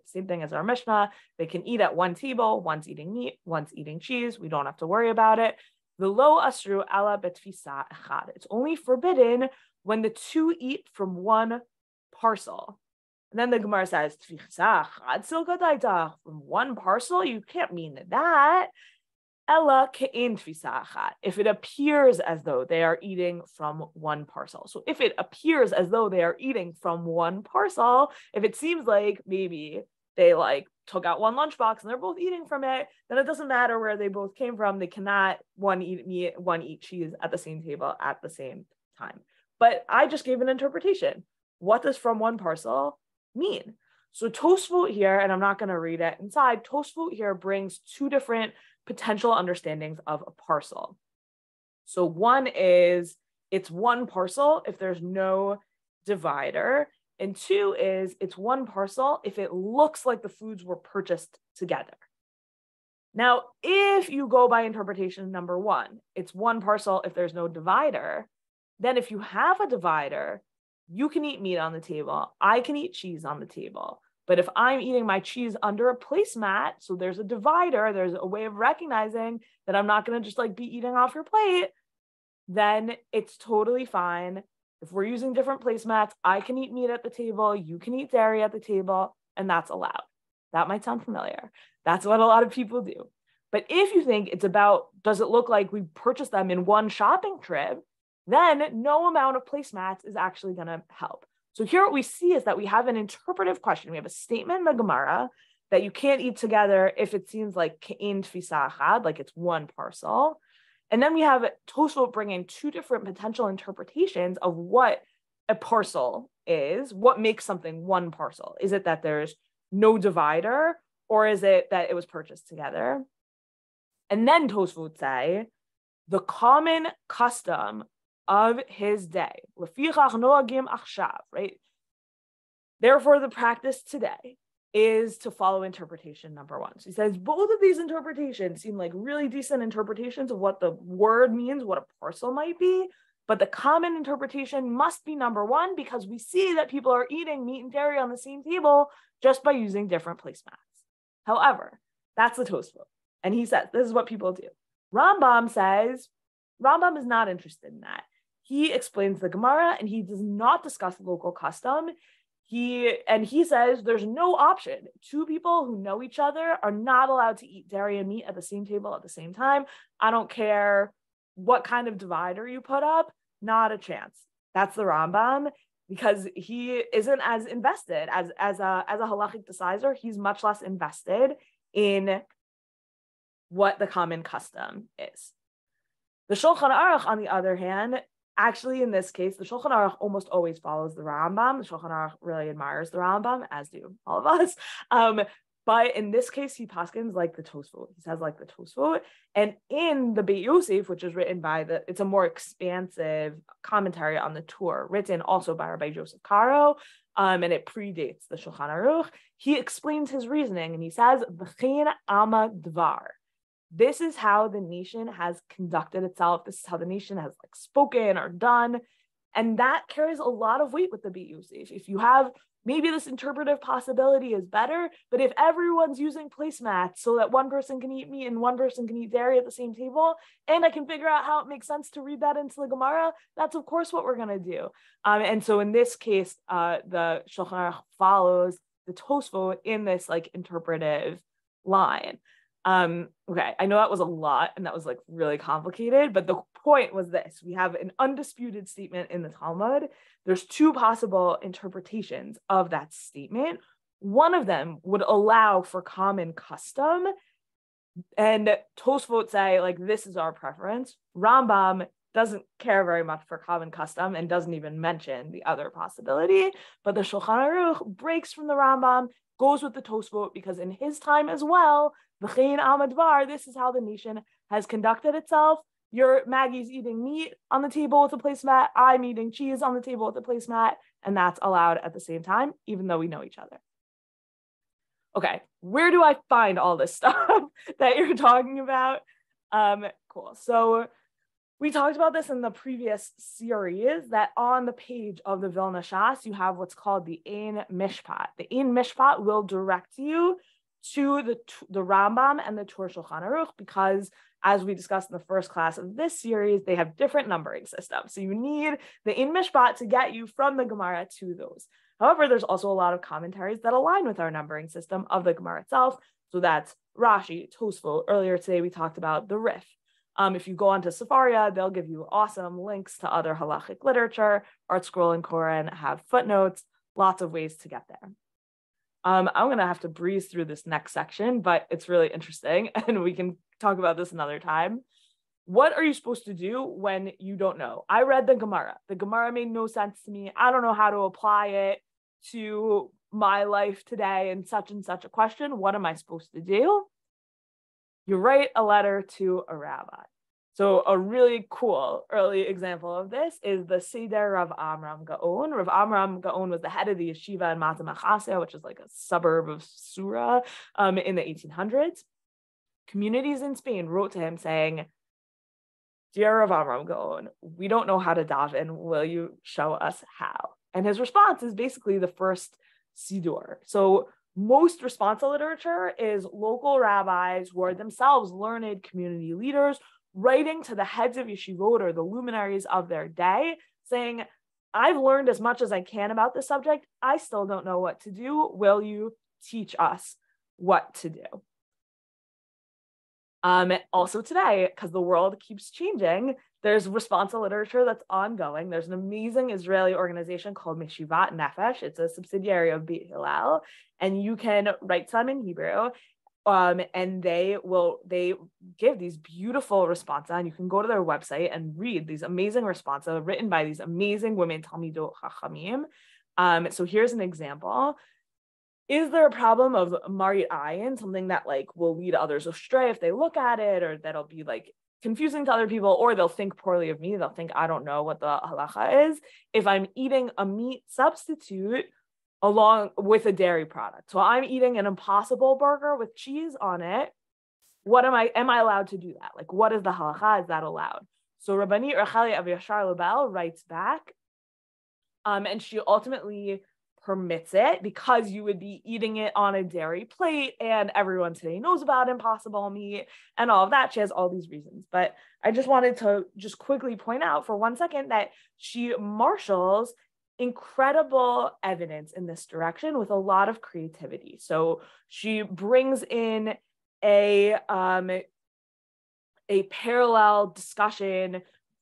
Same thing as our Mishnah. They can eat at one table. One's eating meat, one's eating cheese. We don't have to worry about it. It's only forbidden when the two eat from one parcel. And then the Gemara says, from one parcel, you can't mean that. If it appears as though they are eating from one parcel. So if it appears as though they are eating from one parcel, if it seems like maybe they like took out one lunchbox and they're both eating from it, then it doesn't matter where they both came from. They cannot one eat meat, one eat cheese at the same table at the same time. But I just gave an interpretation. What does from one parcel mean? So Tosfot here, and I'm not going to read it inside, Tosfot here brings two different potential understandings of a parcel. So one is it's one parcel if there's no divider, and two is it's one parcel if it looks like the foods were purchased together. Now, if you go by interpretation number one, it's one parcel if there's no divider, then if you have a divider, you can eat meat on the table, I can eat cheese on the table. But if I'm eating my cheese under a placemat, so there's a divider, there's a way of recognizing that I'm not going to just like be eating off your plate, then it's totally fine. If we're using different placemats, I can eat meat at the table, you can eat dairy at the table, and that's allowed. That might sound familiar. That's what a lot of people do. But if you think it's about, does it look like we purchased them in one shopping trip, then no amount of placemats is actually going to help. So here what we see is that we have an interpretive question. We have a statement in the Gemara that you can't eat together if it seems like ke'in tfisa achad, like it's one parcel. And then we have Tosfot bringing two different potential interpretations of what a parcel is, what makes something one parcel. Is it that there's no divider, or is it that it was purchased together? And then Tosfot say, the common custom of his day, right? Therefore, the practice today is to follow interpretation number one. So he says both of these interpretations seem like really decent interpretations of what the word means, what a parcel might be, but the common interpretation must be number one because we see that people are eating meat and dairy on the same table just by using different placemats. However, that's the Tosfot. And he says, this is what people do. Rambam says, Rambam is not interested in that. He explains the Gemara and he does not discuss local custom. He says there's no option. Two people who know each other are not allowed to eat dairy and meat at the same table at the same time. I don't care what kind of divider you put up, not a chance. That's the Rambam, because he isn't as invested as a halachic decider. He's much less invested in what the common custom is. The Shulchan Aruch, on the other hand, actually, in this case, the Shulchan Aruch almost always follows the Rambam. The Shulchan Aruch really admires the Rambam, as do all of us. But in this case, he paskins like the Tosfot. He says like the Tosfot. And in the Beit Yosef, which is written by it's a more expansive commentary on the Torah, written also by Rabbi Joseph Caro, and it predates the Shulchan Aruch. He explains his reasoning, and he says, V'chein ama dvar. This is how the nation has conducted itself. This is how the nation has like spoken or done. And that carries a lot of weight with the Beit Yosef. If you have, maybe this interpretive possibility is better, but if everyone's using placemats so that one person can eat meat and one person can eat dairy at the same table, and I can figure out how it makes sense to read that into the Gemara, that's of course what we're going to do. And so in this case, the Shulchan Aruch follows the Tosfot in this like interpretive line. Okay, I know that was a lot and that was like really complicated, but the point was this: we have an undisputed statement in the Talmud. There's two possible interpretations of that statement. One of them would allow for common custom, and Tosfot say like this is our preference. Rambam doesn't care very much for common custom and doesn't even mention the other possibility, but the Shulchan Aruch breaks from the Rambam, goes with the Tosfot, because in his time as well, V'chein ama dvar, this is how the nation has conducted itself. Maggie's eating meat on the table with a placemat, I'm eating cheese on the table with a placemat, and that's allowed at the same time, even though we know each other. Okay, where do I find all this stuff that you're talking about? Cool. So we talked about this in the previous series, that on the page of the Vilna Shas, you have what's called the Ein Mishpat. The Ein Mishpat will direct you to the Rambam and the Torah Shulchan Aruch, because as we discussed in the first class of this series, they have different numbering systems. So you need the Ein Mishpat to get you from the Gemara to those. However, there's also a lot of commentaries that align with our numbering system of the Gemara itself. So that's Rashi, Tosfot. Earlier today, we talked about the Rif. If you go onto Sefaria, they'll give you awesome links to other halachic literature. Art Scroll and Koran have footnotes, lots of ways to get there. I'm going to have to breeze through this next section, but it's really interesting and we can talk about this another time. What are you supposed to do when you don't know? I read the Gemara. The Gemara made no sense to me. I don't know how to apply it to my life today in such and such a question. What am I supposed to do? You write a letter to a rabbi. So a really cool early example of this is the Seder Rav Amram Gaon. Rav Amram Gaon was the head of the yeshiva in Mata Machasea, which is like a suburb of Sura in the 1800s. Communities in Spain wrote to him saying, "Dear Rav Amram Gaon, we don't know how to daven. Will you show us how?" And his response is basically the first Siddur. So most responsa literature is local rabbis who are themselves learned community leaders writing to the heads of yeshivot or the luminaries of their day saying, "I've learned as much as I can about this subject. I still don't know what to do. Will you teach us what to do?" Also today, because the world keeps changing, there's responsa literature that's ongoing. There's an amazing Israeli organization called Mishivat Nefesh. It's a subsidiary of Beit Hillel, and you can write some in Hebrew. And they give these beautiful responsa, and you can go to their website and read these amazing responsa written by these amazing women, Talmidot Chachamim. So here's an example. Is there a problem of Marit Ayin, something that like will lead others astray if they look at it, or that'll be like confusing to other people, or they'll think poorly of me, they'll think I don't know what the halacha is if I'm eating a meat substitute along with a dairy product? So I'm eating an Impossible burger with cheese on it. Am I allowed to do that? Like, what is the halacha? Is that allowed? So Rabbanit Leah Sarna writes back, and she ultimately permits it because you would be eating it on a dairy plate, and everyone today knows about Impossible meat and all of that. She has all these reasons, but I just wanted to just quickly point out for 1 second that she marshals incredible evidence in this direction with a lot of creativity. So she brings in a parallel discussion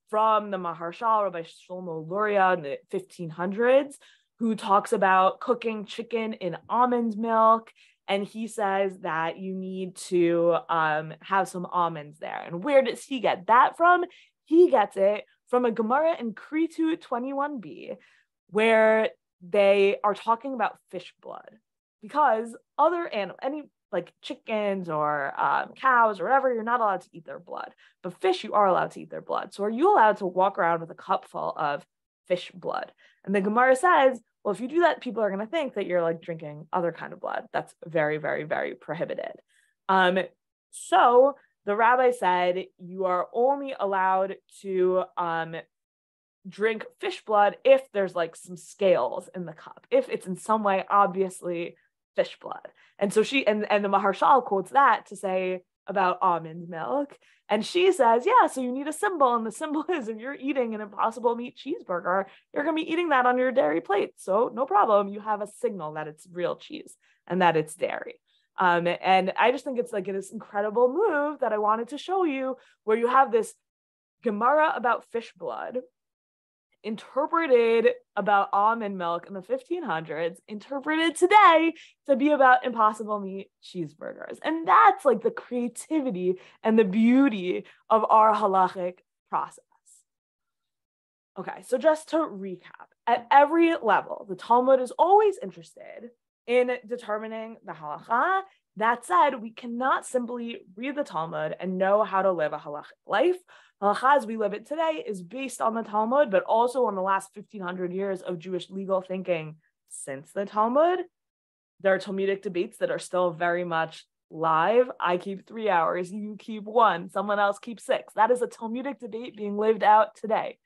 from the Maharshal, Rabbi Shlomo Luria in the 1500s, who talks about cooking chicken in almond milk. And he says that you need to have some almonds there. And where does he get that from? He gets it from a Gemara in Kritu 21b, where they are talking about fish blood, because other animals, any like chickens or cows or whatever, you're not allowed to eat their blood, but fish, you are allowed to eat their blood. So are you allowed to walk around with a cup full of fish blood? And the Gemara says, well, if you do that, people are going to think that you're like drinking other kind of blood. That's very, very, very prohibited. So the rabbi said you are only allowed to drink fish blood if there's like some scales in the cup, if it's in some way obviously fish blood. And so she and the Maharshal quotes that to say about almond milk. And she says, yeah, so you need a symbol. And the symbol is if you're eating an Impossible meat cheeseburger, you're going to be eating that on your dairy plate. So no problem. You have a signal that it's real cheese and that it's dairy. And I just think it's like this incredible move that I wanted to show you, where you have this Gemara about fish blood interpreted about almond milk in the 1500s, interpreted today to be about Impossible meat cheeseburgers. And that's like the creativity and the beauty of our halachic process. Okay, so just to recap, at every level, the Talmud is always interested in determining the halacha. That said, we cannot simply read the Talmud and know how to live a halachic life. Halacha as we live it today is based on the Talmud, but also on the last 1,500 years of Jewish legal thinking since the Talmud. There are Talmudic debates that are still very much live. I keep 3 hours, you keep 1, someone else keeps 6. That is a Talmudic debate being lived out today.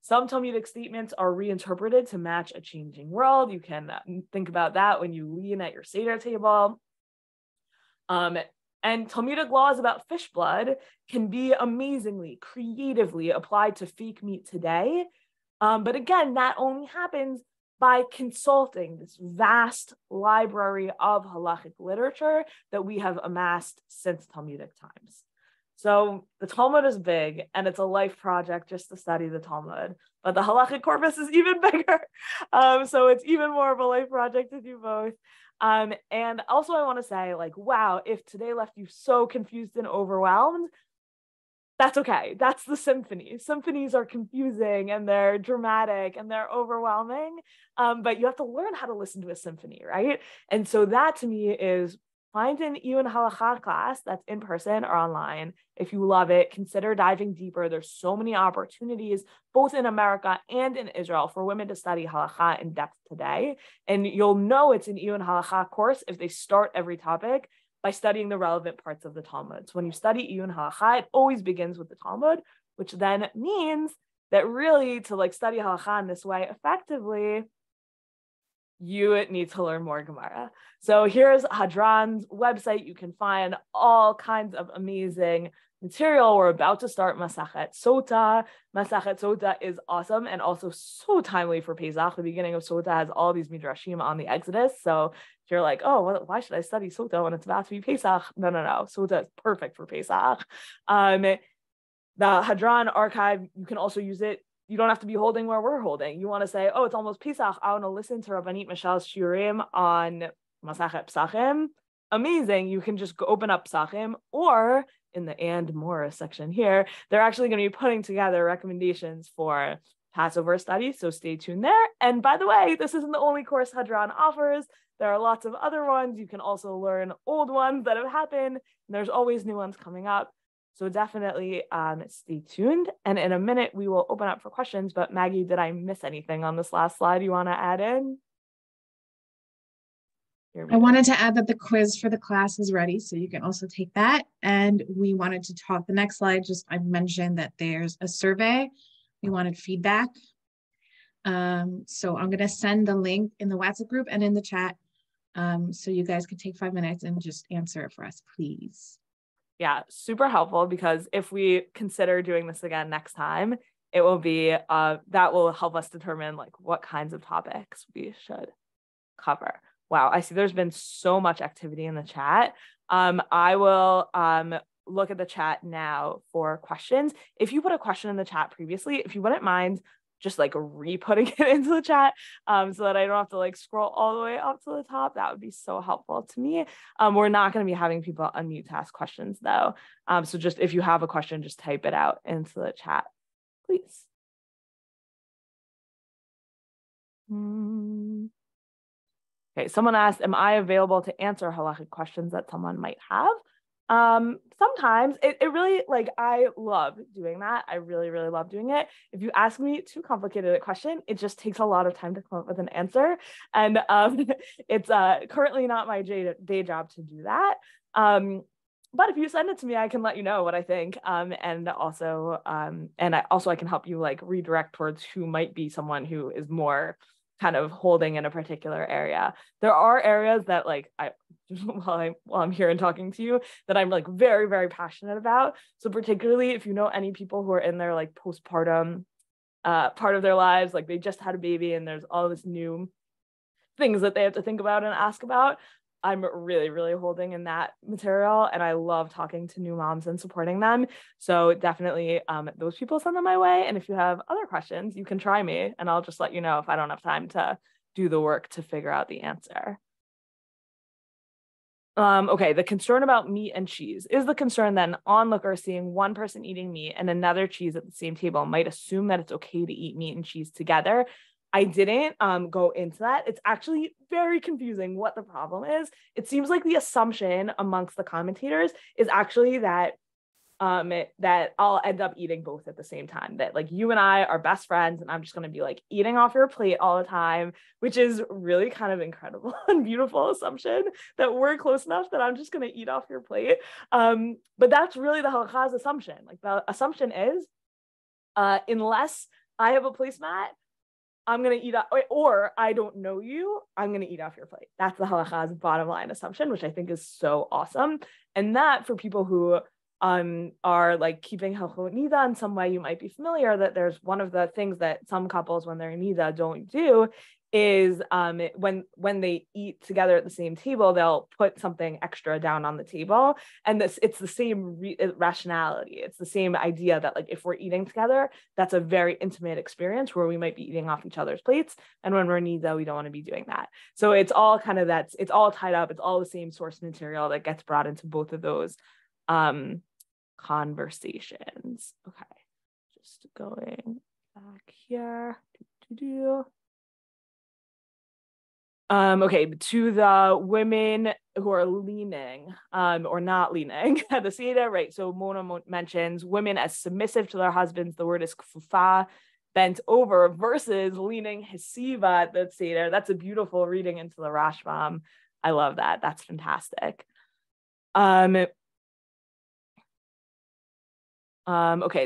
Some Talmudic statements are reinterpreted to match a changing world. You can think about that when you lean at your Seder table. And Talmudic laws about fish blood can be amazingly, creatively applied to fake meat today. But again, that only happens by consulting this vast library of halachic literature that we have amassed since Talmudic times. So the Talmud is big, and it's a life project just to study the Talmud, but the halachic corpus is even bigger. So it's even more of a life project to do both. And also I want to say, like, wow, if today left you so confused and overwhelmed, that's okay. That's the symphony. Symphonies are confusing and they're dramatic and they're overwhelming. But you have to learn how to listen to a symphony, right? And so that to me is find an Iyun Halacha class that's in person or online. If you love it, consider diving deeper. There's so many opportunities, both in America and in Israel, for women to study Halacha in depth today. And you'll know it's an Iyun Halacha course if they start every topic by studying the relevant parts of the Talmud. So when you study Iyun Halacha, it always begins with the Talmud, which then means that really to like study Halacha in this way effectively, you need to learn more Gemara. So here's Hadran's website. You can find all kinds of amazing material. We're about to start Masachet Sota. Masachet Sota is awesome and also so timely for Pesach. The beginning of Sota has all these midrashim on the Exodus. So if you're like, oh, well, why should I study Sota when it's about to be Pesach? No. Sota is perfect for Pesach. The Hadran archive, you can also use it. You don't have to be holding where we're holding. You want to say, oh, it's almost Pesach. I want to listen to Rabbanit Mishal's Shiurim on Masachet Psachim. Amazing. You can just go open up Psachim, or in the and more section here, they're actually going to be putting together recommendations for Passover study. So stay tuned there. And by the way, this isn't the only course Hadran offers. There are lots of other ones. You can also learn old ones that have happened. And there's always new ones coming up. So definitely stay tuned. And in a minute, we will open up for questions. But Maggie, did I miss anything on this last slide you want to add in? I wanted to add that the quiz for the class is ready, so you can also take that. And we wanted to talk, the next slide, just I mentioned that there's a survey. We wanted feedback. So I'm going to send the link in the WhatsApp group and in the chat. So you guys can take 5 minutes and just answer it for us, please. Yeah, super helpful, because if we consider doing this again next time, it will be, that will help us determine like what kinds of topics we should cover. Wow, I see there's been so much activity in the chat. I will look at the chat now for questions. If you put a question in the chat previously, if you wouldn't mind just like re-putting it into the chat so that I don't have to like scroll all the way up to the top, that would be so helpful to me. We're not going to be having people unmute to ask questions though. So just if you have a question, just type it out into the chat, please. Okay, someone asked, am I available to answer halachic questions that someone might have? Sometimes it really, like, I love doing that. I really, really love doing it. If you ask me too complicated a question, it just takes a lot of time to come up with an answer. And it's currently not my day job to do that. But if you send it to me, I can let you know what I think. And also I can help you like redirect towards who might be someone who is more kind of holding in a particular area. There are areas that like while I'm here and talking to you that I'm like very, very passionate about. So particularly if you know any people who are in their like postpartum part of their lives, like they just had a baby and there's all this new things that they have to think about and ask about, I'm really, really holding in that material, and I love talking to new moms and supporting them. So definitely those people, send them my way. And if you have other questions, you can try me and I'll just let you know if I don't have time to do the work to figure out the answer. Okay, the concern about meat and cheese. Is the concern then onlookers seeing one person eating meat and another cheese at the same table might assume that it's okay to eat meat and cheese together? I didn't go into that. It's actually very confusing what the problem is. It seems like the assumption amongst the commentators is actually that that I'll end up eating both at the same time, that like you and I are best friends and I'm just going to be like eating off your plate all the time, which is really kind of incredible and beautiful assumption that we're close enough that I'm just going to eat off your plate. But that's really the halakha's assumption. Like the assumption is unless I have a placemat, I'm going to eat, or I don't know you, I'm going to eat off your plate. That's the halakha's bottom line assumption, which I think is so awesome. And that for people who are like keeping halachot nida in some way, you might be familiar that there's one of the things that some couples when they're in nida don't do is when they eat together at the same table, they'll put something extra down on the table, and it's the same rationality. It's the same idea that like if we're eating together, that's a very intimate experience where we might be eating off each other's plates, and when we're nida, we don't want to be doing that. So it's all kind of it's all tied up. It's all the same source material that gets brought into both of those conversations. Okay, just going back here. Okay, to the women who are leaning or not leaning at the Seder, right? So Mona mentions women as submissive to their husbands. The word is kfufa, bent over, versus leaning hesiva at the Seder. That's a beautiful reading into the Rashbam. I love that. That's fantastic. Okay,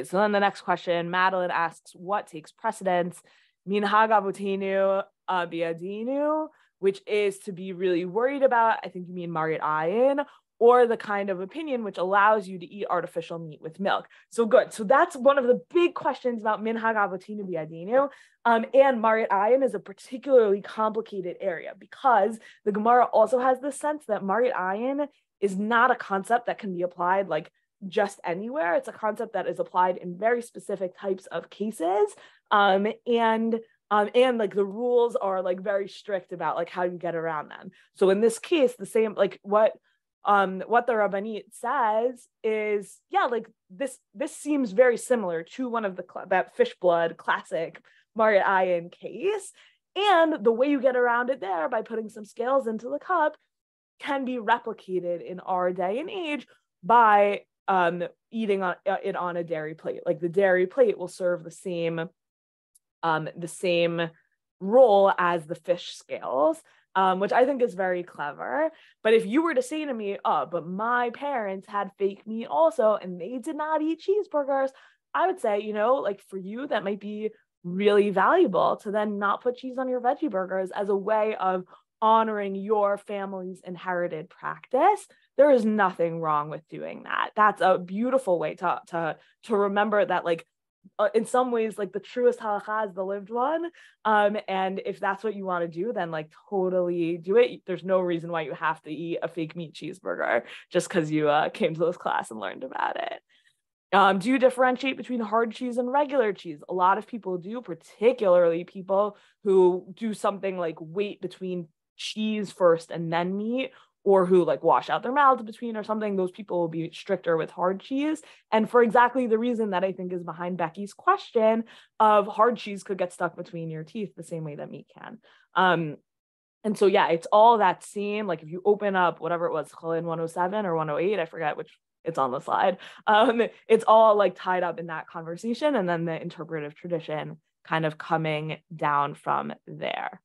so then the next question, Madeline asks, what takes precedence? Minhag avotenu biadinu, which is to be really worried about, I think you mean Marit Ayin, or the kind of opinion which allows you to eat artificial meat with milk. So good. So that's one of the big questions about Minhag avotinu biadinu. And Marit Ayin is a particularly complicated area because the Gemara also has this sense that Marit Ayin is not a concept that can be applied like just anywhere. It's a concept that is applied in very specific types of cases. And like the rules are like very strict about like how you get around them. So in this case, the same, like what the Rabbanit says is, yeah, like this seems very similar to one of that fish blood classic Marit Ayin case. And the way you get around it there by putting some scales into the cup can be replicated in our day and age by eating it on a dairy plate. Like the dairy plate will serve the same role as the fish scales, which I think is very clever. But if you were to say to me, oh, but my parents had fake meat also, and they did not eat cheeseburgers, I would say, you know, like for you, that might be really valuable to then not put cheese on your veggie burgers as a way of honoring your family's inherited practice. There is nothing wrong with doing that. That's a beautiful way to remember that, like, in some ways, like the truest halacha is the lived one. And if that's what you want to do, then like totally do it. There's no reason why you have to eat a fake meat cheeseburger just because you came to this class and learned about it. Do you differentiate between hard cheese and regular cheese? A lot of people do, particularly people who do something like wait between cheese first and then meat, or who like wash out their mouths between or something. Those people will be stricter with hard cheese. And for exactly the reason that I think is behind Becky's question of hard cheese could get stuck between your teeth the same way that meat can. And so, yeah, it's all that same, like if you open up whatever it was, Cholin 107 or 108, I forget which, it's on the slide. It's all like tied up in that conversation, and then the interpretive tradition kind of coming down from there.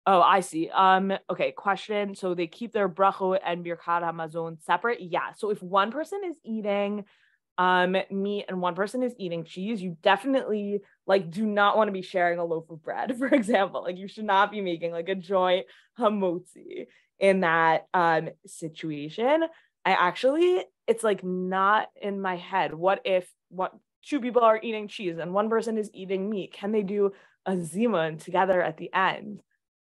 Oh, I see. Okay, question. So they keep their bracho and birkat hamazon separate? Yeah. So if one person is eating meat and one person is eating cheese, you definitely like do not want to be sharing a loaf of bread, for example. Like you should not be making like a joint hamotzi in that situation. It's like not in my head. What if two people are eating cheese and one person is eating meat? Can they do a zimun together at the end?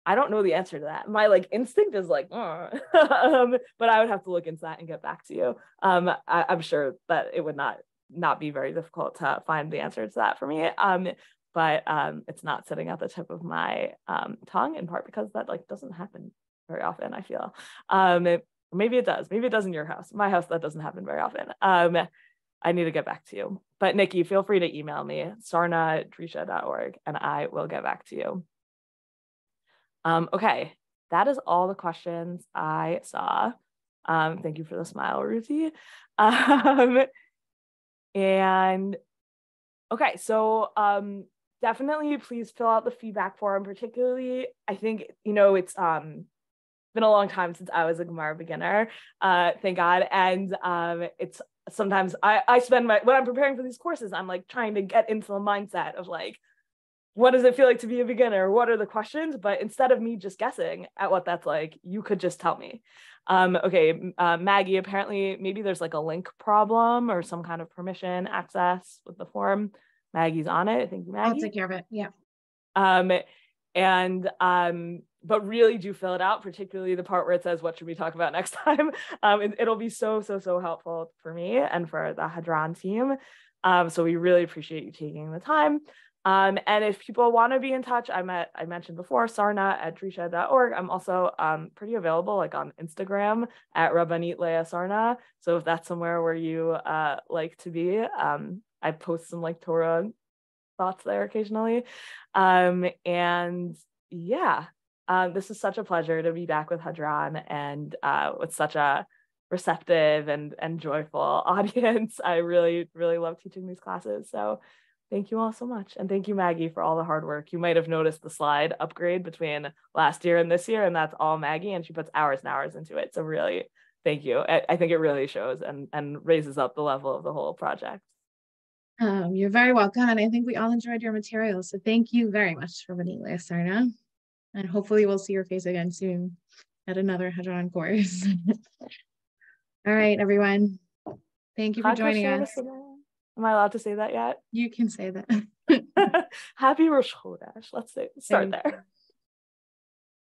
I don't know the answer to that. My like instinct is like, but I would have to look into that and get back to you. I'm sure that it would not be very difficult to find the answer to that for me. But it's not sitting at the tip of my tongue, in part because that like doesn't happen very often, I feel. Maybe it does. Maybe it does in your house. My house, that doesn't happen very often. I need to get back to you. But Nikki, feel free to email me, sarna@drisha.org, and I will get back to you. Okay, that is all the questions I saw. Thank you for the smile, Ruthie. And okay, so definitely please fill out the feedback form. Particularly, I think, you know, it's been a long time since I was a Gemara beginner, thank God. And it's sometimes I spend when I'm preparing for these courses, I'm like trying to get into the mindset of like, what does it feel like to be a beginner? What are the questions? But instead of me just guessing at what that's like, you could just tell me. Okay, Maggie, apparently maybe there's like a link problem or some kind of permission access with the form. Maggie's on it. Thank you, Maggie. I'll take care of it. Yeah. But really do fill it out, particularly the part where it says, what should we talk about next time? It'll be so helpful for me and for the Hadran team. So we really appreciate you taking the time. And if people want to be in touch, I mentioned before, sarna@drisha.org. I'm also pretty available like on Instagram at Rabbanit Leah Sarna. So if that's somewhere where you like to be, I post some like Torah thoughts there occasionally. And yeah, this is such a pleasure to be back with Hadran and with such a receptive and joyful audience. I really love teaching these classes. So thank you all so much. And thank you, Maggie, for all the hard work. You might have noticed the slide upgrade between last year and this year, and that's all Maggie, and she puts hours and hours into it. So really, thank you. I think it really shows and raises up the level of the whole project. You're very welcome. And I think we all enjoyed your material. So thank you very much, Rabbanit Leah Sarna. And hopefully we'll see your face again soon at another Hadran course. All right, everyone. Thank you for joining us. Am I allowed to say that yet? You can say that. Happy Rosh Chodesh. Let's start there.